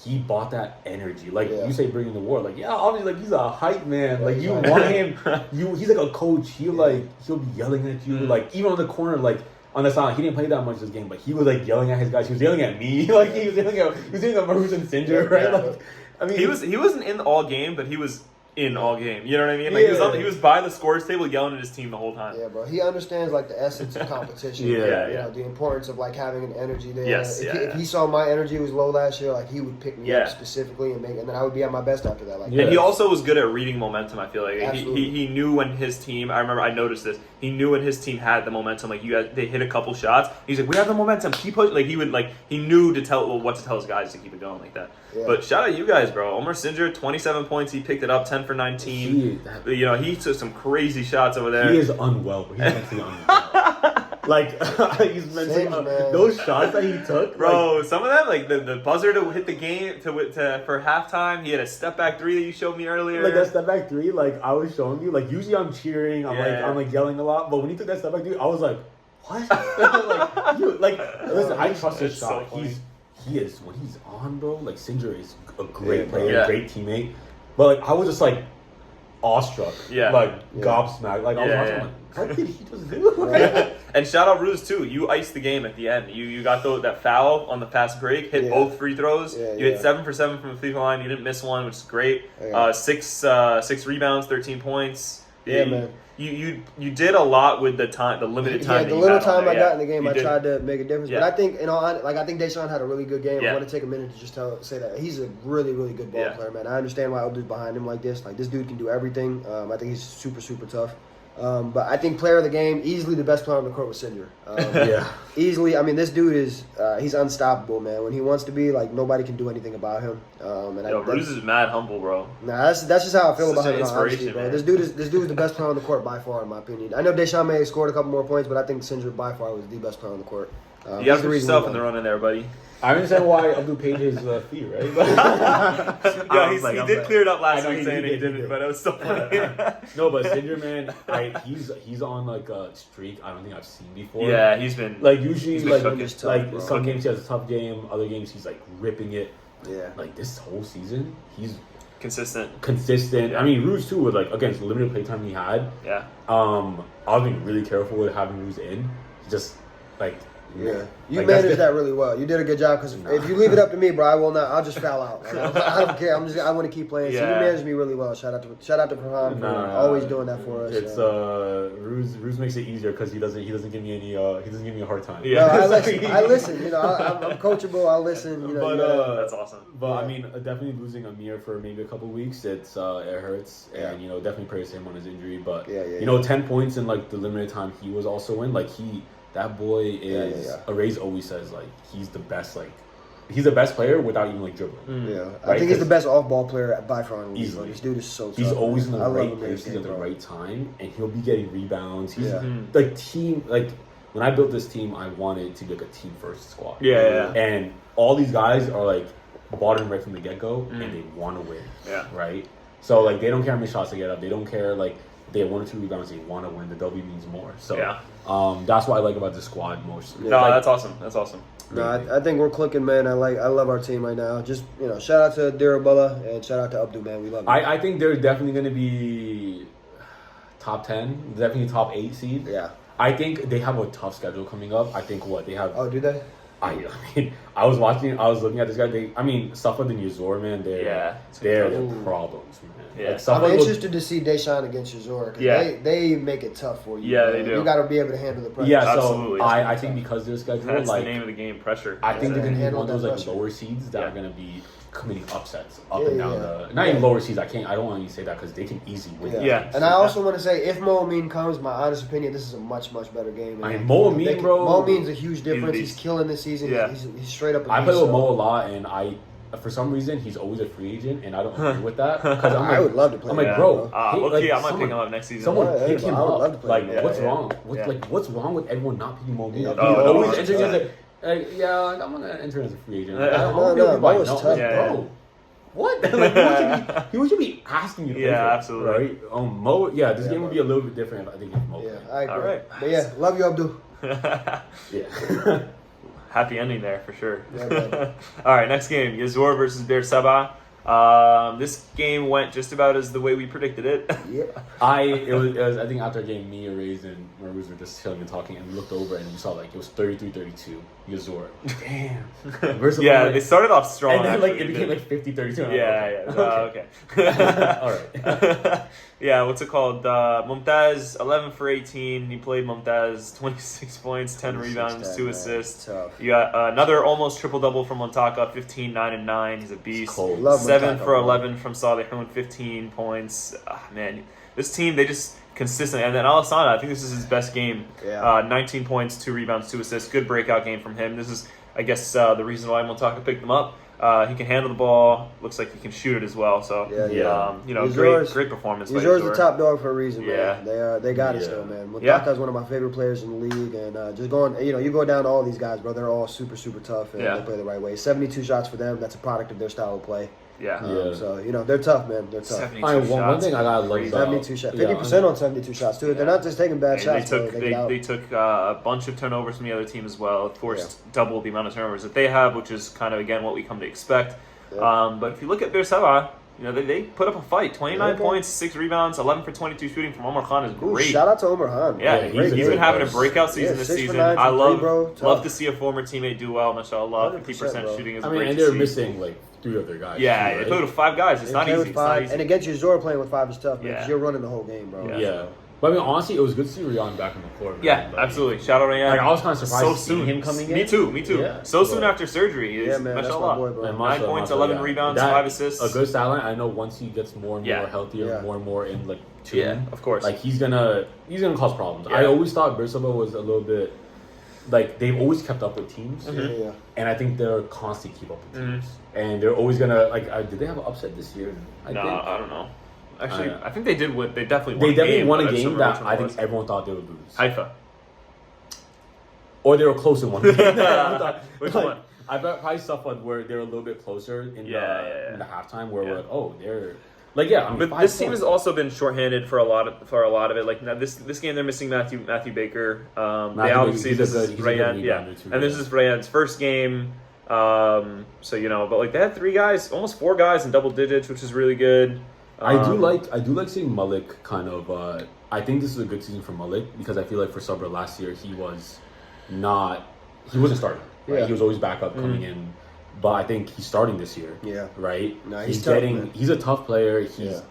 he bought that energy. Like you say, bringing the war. Like obviously, like he's a hype man. Like you want him. He's like a coach. He'll be yelling at you. Like even on the corner, like. On the side, he didn't play that much this game, but he was like yelling at his guys. He was yelling at me. Like he was yelling at Mahrooz and Cinder, right? Like, I mean, he wasn't in all game, but he was in all game. You know what I mean? Like he was by the scores table yelling at his team the whole time. Yeah, bro. He understands like the essence of competition. You know, the importance of like having an energy there. Yes, if he saw my energy was low last year, like he would pick me up specifically and then I would be at my best after that. Like, and he also was good at reading momentum. I feel like Absolutely. he knew when his team. I remember I noticed this. He knew when his team had the momentum. Like they hit a couple shots. He's like, we have the momentum. Keep pushing. Like he knew what to tell his guys to keep it going like that. Yeah. But shout out you guys, bro. Omar Singer, 27 points. He picked it up, 10 for 19. He took some crazy shots over there. He is unwell. He's mentally unwell. Like he's mentally those shots that he took, bro. Like, some of them, like the buzzer to hit the game for halftime. He had a step back three that you showed me earlier. Like that step back three, like I was showing you. Like usually I'm cheering, I'm yelling a lot, but when he took that step back three, I was like, what? Listen, I trust his shot. So he is when he's on, bro. Like Singer is a great player, great teammate. But like I was just like awestruck, gobsmacked. Like I was watching, like, what did he just do? And shout out Ruse too. You iced the game at the end. You got that foul on the fast break. Hit both free throws. You hit 7 for 7 from the free throw line. You didn't miss one, which is great. 6 rebounds, 13 points. Yeah, man. You did a lot with the limited time. Yeah, the little time I got in the game, I tried to make a difference. But I think, I think Deshaun had a really good game. I want to take a minute to just say that he's a really, really good ball player, man. I understand why Abdu's behind him like this. Like this dude can do everything. I think he's super, super tough. But I think player of the game, easily the best player on the court was Cinder. Easily. I mean, this dude is he's unstoppable, man. When he wants to be, like nobody can do anything about him. Ruse is mad humble, bro. Nah, that's just how I feel about him. Inspiration, bro. Man. This dude is the best player on the court by far, in my opinion. I know Deshaun may have scored a couple more points, but I think Cinder by far was the best player on the court. You got to put yourself in the run in there, buddy. I understand why Abdul paid his fee, right? He did clear it up last week saying he didn't, but it was still funny. No, but Cinder, man, he's on like a streak I don't think I've seen before. Yeah, he's been like usually tough, some games he has a tough game, other games he's like ripping it. Yeah, like this whole season he's consistent. Yeah. I mean, Ruse too, with like against the limited playtime he had. Yeah. I've been really careful with having Ruse in, just like. Yeah, you managed that really well. You did a good job because if you leave it up to me, bro, I will not. I'll just foul out. Like, I don't care. I want to keep playing. So you managed me really well. Shout out to Farhan for always doing that for us. It's Ruse makes it easier because he doesn't give me any a hard time. Yeah, no, I listen. You know, I'm coachable. I listen. You know, that's awesome. But I mean, definitely losing Amir for maybe a couple weeks. It hurts, and definitely praise him on his injury. But 10 points in like the limited time he was also in, like that boy is. Arrays always says like he's the best. Like he's the best player without even like dribbling. Yeah, right? I think he's the best off-ball player by far. Easily, this dude is so tough. He's always in the right places at the right time, and he'll be getting rebounds. He's like team. Like when I built this team, I wanted it to be like a team first squad. Yeah. And all these guys are like bought in right from the get go, and they want to win. Yeah. Right. So like they don't care how many shots they get up. They don't care like. They have 1 or 2 rebounds. They want to win. The W means more. So that's what I like about the squad most. No, that's awesome. That's awesome. No, I think we're clicking, man. I love our team right now. Just shout out to Deir, Al-Balah, and shout out to Abdu, man. We love you. I think they're definitely going to be top 10, definitely top 8 seed. Yeah. I think they have a tough schedule coming up. I think they have. Oh, do they? I mean, I was looking at this guy. Safad and Yazur, man, they're the problems, man. Yeah. Like, I'm interested to see Deshaun against Yazur because they make it tough for you. Yeah, they do. You got to be able to handle the pressure. Yeah, absolutely. So I think because their schedule, that's the name of the game, pressure. I think they're going to be one of those like pressure. lower seeds that are going to be committing upsets up and down not even lower seeds. I don't want to say that because they can easily win. Yeah. And I also want to say, if Mo Amin comes, my honest opinion, this is a much better game. I mean, Mo Amin, bro. Mo Amin's a huge difference. He's killing this season. Yeah. He's straight up. I play with Mo a lot, and for some reason, he's always a free agent, and I don't agree with that. Because I would love to play. I'm like, bro. I might pick him up next season. Someone pick him up. Like, what's wrong? What's wrong with everyone not picking Mo Amin up? Always entering as I'm gonna enter as a free agent. I don't know, bro. What? He should be asking you to play for absolutely. Right? Mo, this game would be a little bit different if I think it's Mo. Yeah, I agree. All right. But love you, Abdul. Yeah. Happy ending there for sure. Yeah, all right, next game, Yazur versus Bir Seb'a. This game went just about as the way we predicted it. Yeah. It was I think after game, me, Rayz, and Mahrooz were just chilling and talking, and we looked over and we saw it was 33-32 Yazur. Damn. They started off strong. And then it became 50-32. Okay. All right. What's it called? Mumtaz 11 for 18. He played Mumtaz 26 points, 10 rebounds, 2 assists. You got another almost triple double from Montaka, 15, 9 and 9. He's a beast. 7 for 11 from Salihun, 15 points. Man, this team, they just consistent. And then Al-Asana, I think this is his best game. 19 points, 2 rebounds, 2 assists. Good breakout game from him. This is, I guess, the reason why Montaka picked him up. He can handle the ball. Looks like he can shoot it as well. So great performance. Yazur's the top dog for a reason. Man. They got it still, man. Montaka is one of my favorite players in the league, and just going, you go down to all these guys, bro. They're all super tough, and they play the right way. 72 shots for them. That's a product of their style of play. So they're tough, man. They're tough. One thing I gotta love about 72 shots, 50% on 72 shots too. They're not just taking bad shots. They took a bunch of turnovers from the other team as well. Forced double the amount of turnovers that they have, which is kind of again what we come to expect. But if you look at Bir Seb'a, they put up a fight. 29 points, 6 rebounds, 11 for 22 shooting from Omar Khan is great. Shout out to Omar Khan. He's been having a breakout season this season. I love 3, love to see a former teammate do well. MashaAllah, 50% shooting is great. And they're missing 3 other guys. They played with 5 guys. It's not easy. And against Yazur, playing with 5 is tough, man, because you're running the whole game, bro. Yeah. But I mean, honestly, it was good to see Ryan back on the court. Man. Absolutely. Shout out Ryan. I was kind of surprised so to soon. See him coming in. Me too. Soon after surgery. Man, that's my boy, bro. 9 points, 11 rebounds, 5 assists. A good talent. I know once he gets more and more healthier, more and more in tune. Of course. He's gonna cause problems. I always thought Bir Seb'a was a little bit they've always kept up with teams. And I think they're constantly keep up with teams. And they're always gonna did they have an upset this year? I don't know. Actually, I think they did win. They definitely won a game that I think everyone thought they would lose. Haifa. Or they were close in one game. Which one? I bet probably Safad where they were a little bit closer in the halftime where we're they're but this team has also been shorthanded for a lot of it. This game they're missing Matthew Baker. They obviously this is Rayan, and this is Rayan's first game. But they had 3 guys, almost 4 guys in double digits, which is really good. I do like seeing Malik kind of. I think this is a good season for Malik because I feel like for Sabra last year he wasn't starting. Right? He was always backup coming in, but I think he's starting this year. Yeah, right. No, he's tough, man. He's a tough player. His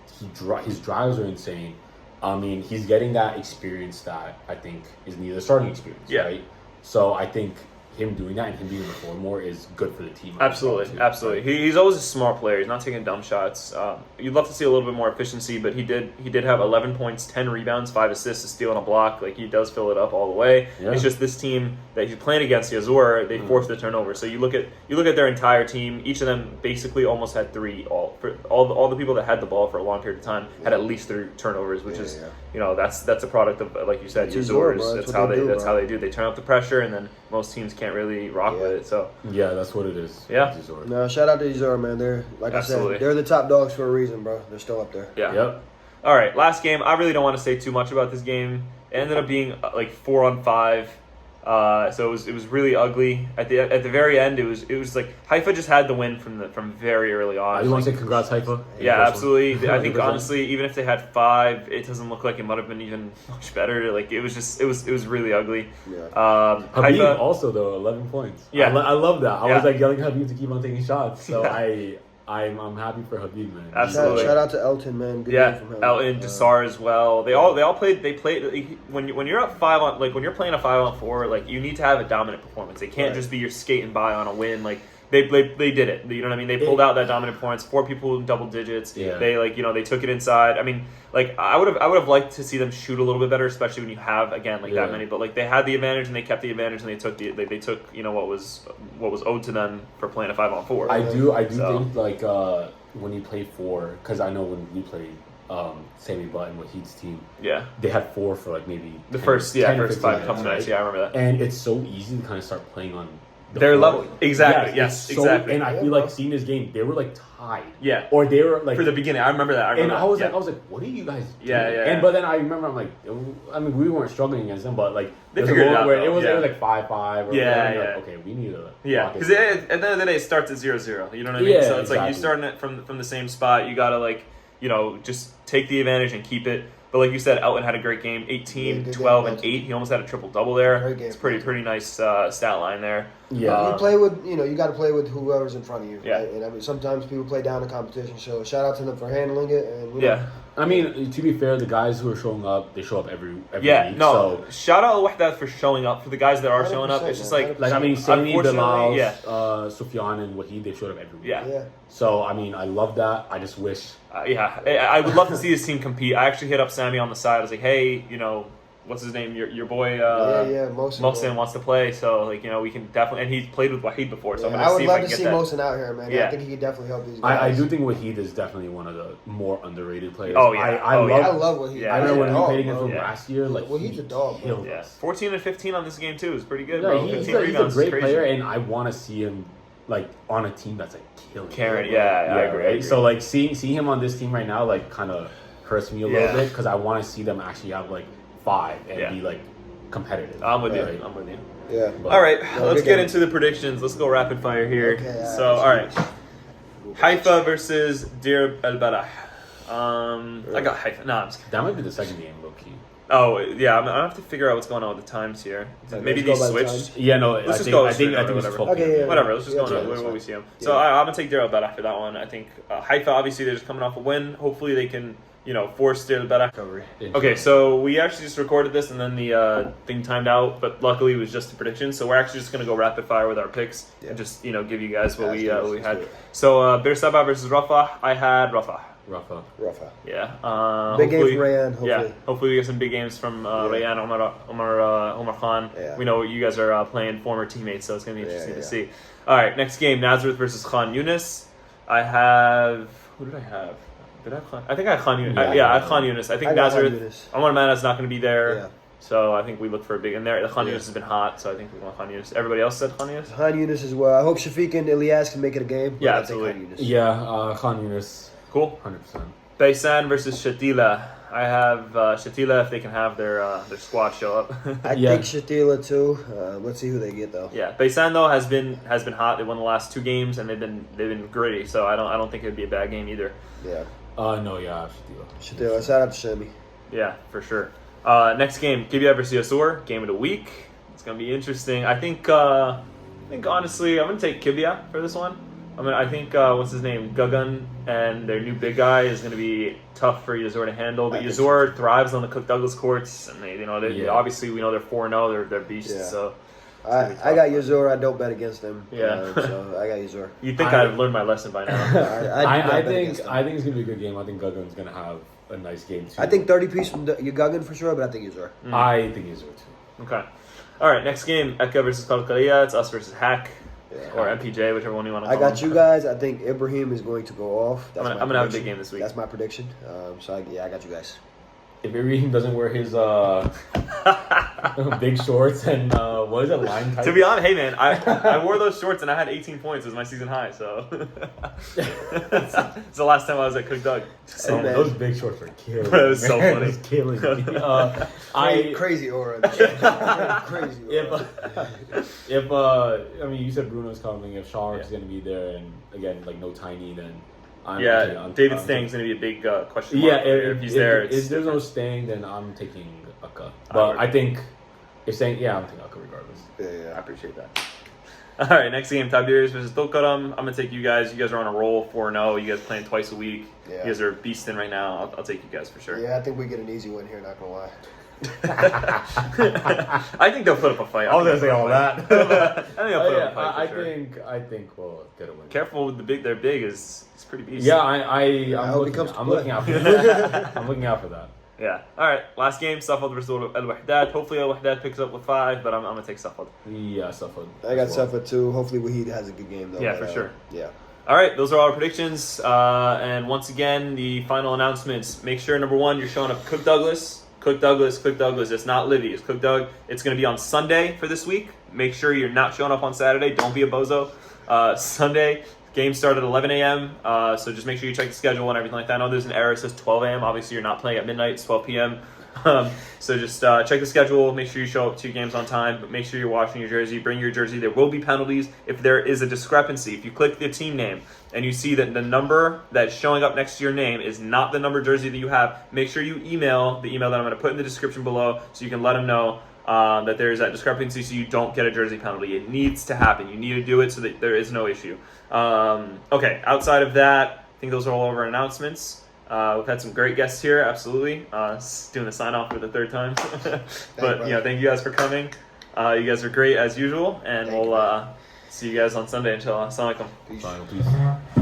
drives are insane. I mean, he's getting that experience that I think is needed, a starting experience. Right. So I think him doing that and him being on the floor more is good for the team. Absolutely. He's always a smart player. He's not taking dumb shots. You'd love to see a little bit more efficiency, but he did have 11 points, 10 rebounds, 5 assists, a steal, and a block. He does fill it up all the way. Yeah. It's just this team that he's playing against, Yazur, they forced the turnover. So you look at their entire team. Each of them basically almost had 3. All the people that had the ball for a long period of time had at least 3 turnovers, which is that's a product of, like you said, Yazur. That's how they do. They turn up the pressure, and then most teams can't really rock with it. So that's what it is. No, shout out to Yazur, man. They're I said, they're the top dogs for a reason, bro. They're still up there. All right, last game. I really don't want to say too much about this game. It ended up being 4-on-5. So it was really ugly. At the very end, it was like Haifa just had the win from very early on. I just want to say congrats, Haifa. Yeah, absolutely. I think honestly, even if they had 5, it doesn't look like it might have been even much better. It was really ugly. Habib Haifa, also though 11 points. Yeah, I love that. I was yelling at Habib to keep on taking shots. So I'm happy for Habib, man. Absolutely. Shout out to Elton, man. Good game from him. Elton, Desar as well. They all played. They played when you're up 5 on when you're playing a 5-on-4. You need to have a dominant performance. It can't just be you're skating by on a win. they did it. You know what I mean? They pulled out that dominant performance. 4 people in double digits. Yeah. They they took it inside. I mean, I would have liked to see them shoot a little bit better, especially when you have that many. But they had the advantage and they kept the advantage and they took they took what was owed to them for playing a 5-on-4. I do think when you play 4, because I know when we played Sammy Button with Heat's team, they had 4 for maybe the first 5 couple minutes. Yeah, I remember that. And it's so easy to kind of start playing on their level. Exactly. Yes, exactly. And I feel like seeing this game, they were tied. Yeah. Or they were for the beginning. I remember that. I was like, what are you guys doing? Yeah. But then I remember I'm like, we weren't struggling against them, but they figured it out. Where it was 5-5. Or okay, we need to. Yeah. Because at the end of the day, it starts at 0-0. You know what I mean? Yeah, so it's you starting it from the same spot. You gotta just take the advantage and keep it. But like you said, Elton had a great game. 18, 12, and 8. He almost had a triple-double there. Great game. It's pretty nice stat line there. Yeah. You play with, you got to play with whoever's in front of you. Yeah. Right? And I mean, sometimes people play down the competition. So shout out to them for handling it. And, I mean, to be fair, the guys who are showing up, they show up every week. No, shout out Al-Wehdat for showing up. For the guys that are showing up, it's just Sammy, Bilal, Sufyan, and Wahid, they showed up every week. Yeah. So, I mean, I love that. I just wish... I would love to see this team compete. I actually hit up Sammy on the side. I was like, hey, what's his name? Your boy, Mohsen wants to play. So, we can definitely... And he's played with Wahid before, so I'm going to see if I can get that. I would love to see Mohsen out here, man. Yeah. I think he could definitely help these guys. I do think Wahid is definitely one of the more underrated players. Oh, yeah. I love Wahid. I remember when we played against him last year. Wahid's a dog, bro. Yeah. 14 and 15 on this game, too. Is pretty good, yeah, bro. He's a great player, and I want to see him on a team that's killing. Karen, I agree. So seeing him on this team right now kind of hurts me a little bit because I want to see them actually have 5 and be competitive. I'm with you. Yeah. All right, let's get into the predictions. Let's go rapid fire here. Okay, so all right, Haifa versus Deir Al-Balah. I got Haifa. No, I'm just kidding. That might be the second game, low key. Oh yeah, I have to figure out what's going on with the times here. Maybe these switched. Yeah, no. Let's just go. I think it's whatever. Let's just go on what we see them. So I'm gonna take Deir Al-Balah for that one. I think Haifa, obviously they're just coming off a win. Hopefully they can force Deir Al-Balah recovery. Okay, so we actually just recorded this and then the thing timed out, but luckily it was just a prediction. So we're actually just gonna go rapid fire with our picks and just give you guys what we had. So Bir Seb'a versus Rafah. I had Rafah. Yeah. Big game for Rayan, hopefully. Yeah, hopefully we get some big games from Rayan, Omar Khan. Yeah. We know you guys are playing former teammates, so it's going to be interesting to see. All right, next game, Nazareth versus Khan Yunis. I have... Who did I have? Did I have Khan? I think I had Khan Yunis. I had Khan Yunis. I think Nazareth... Omar Manna's not going to be there. Yeah. So I think we look for a big in there. The Khan Yunis has been hot, so I think we want Khan Yunis. Everybody else said Khan Yunis? Khan Yunis as well. I hope Shafiq and Ilyas can make it a game. Yeah, absolutely. Khan Yunis. Cool. 100%. Baysan versus Shatila. I have Shatila if they can have their squad show up. I think Shatila too. Let's see who they get though. Yeah, Baysan though has been hot. They won the last 2 games and they've been gritty. So I don't think it'd be a bad game either. Yeah. Shatila. Shout out to Shemi. Yeah, for sure. Next game, Qibya versus Yazur. Game of the week. It's gonna be interesting. I think honestly, I'm gonna take Qibya for this one. I think what's his name, Gugun, and their new big guy is going to be tough for Yazur to handle. But Yazur thrives on the Cook Douglas courts, and they obviously we know they're 4-0, they're beasts. Yeah. So I got Yazur. I don't bet against them. Yeah, so I got Yazur. You'd think I'd learned my lesson by now. I think it's going to be a good game. I think Gugun's going to have a nice game too. I think 30 piece from Gugun for sure, but I think Yazur. I think Yazur too. Okay. All right, next game, Akka versus Qalqilya. It's us versus Hack. Yeah. Or MPJ, whichever one you want to call I got you guys. I think Ibrahim is going to go off. I'm going to have a big game this week. That's my prediction. I got you guys. If Ibrahim doesn't wear his big shorts and what is it, line tights? To be honest, hey man, I wore those shorts and I had 18 points as my season high. So it's the last time I was at Cook Doug. Those big shorts are killing. It was so funny. It was killing me. Crazy aura. Crazy aura. If you said Bruno's coming, if Shark's going to be there, and again no Tiny, then. David Stang's going to be a big question mark. Yeah, if he's there. If there's no Stang, then I'm taking Akka. But I think if Stang, I'm taking Akka regardless. Yeah, I appreciate that. All right, next game, Tiberias versus Tulkarem. I'm going to take you guys. You guys are on a roll, 4-0. You guys playing twice a week. Yeah. You guys are beasting right now. I'll take you guys for sure. Yeah, I think we get an easy win here, not going to lie. I think they'll put up a fight. I was gonna say all that. I think they'll put up a fight. I think we'll get a win. Careful with the big. They're big. Is pretty beastly. Yeah, I'm looking out for that. I'm looking out for that. Yeah. All right. Last game, Safad versus Al-Wehdat. Hopefully Al-Wehdat picks up with 5, but I'm gonna take Safad. Yeah, Safad. I got Safad too. Hopefully Wahid has a good game though. Yeah, for sure. Yeah. All right, those are all our predictions. And once again, the final announcements. Make sure, number 1, you're showing up Cook Douglas. Cook Douglas. It's not Livy. It's Cook Doug. It's going to be on Sunday for this week. Make sure you're not showing up on Saturday. Don't be a bozo. Sunday, game start at 11 a.m. So just make sure you check the schedule and everything like that. I know there's an error. It says 12 a.m. Obviously, you're not playing at midnight. It's 12 p.m. So just check the schedule. Make sure you show up 2 games on time. But make sure you're washing your jersey. Bring your jersey. There will be penalties if there is a discrepancy. If you click the team name and you see that the number that's showing up next to your name is not the number jersey that you have, make sure you email the email that I'm going to put in the description below so you can let them know that there is that discrepancy so you don't get a jersey penalty. It needs to happen. You need to do it so that there is no issue. Okay, outside of that, I think those are all of our announcements. We've had some great guests here, absolutely. Doing the sign off for the 3rd time. But thank you guys for coming. You guys are great as usual, and we'll see you guys on Sunday. Inshallah. Assalamu alaikum. Peace.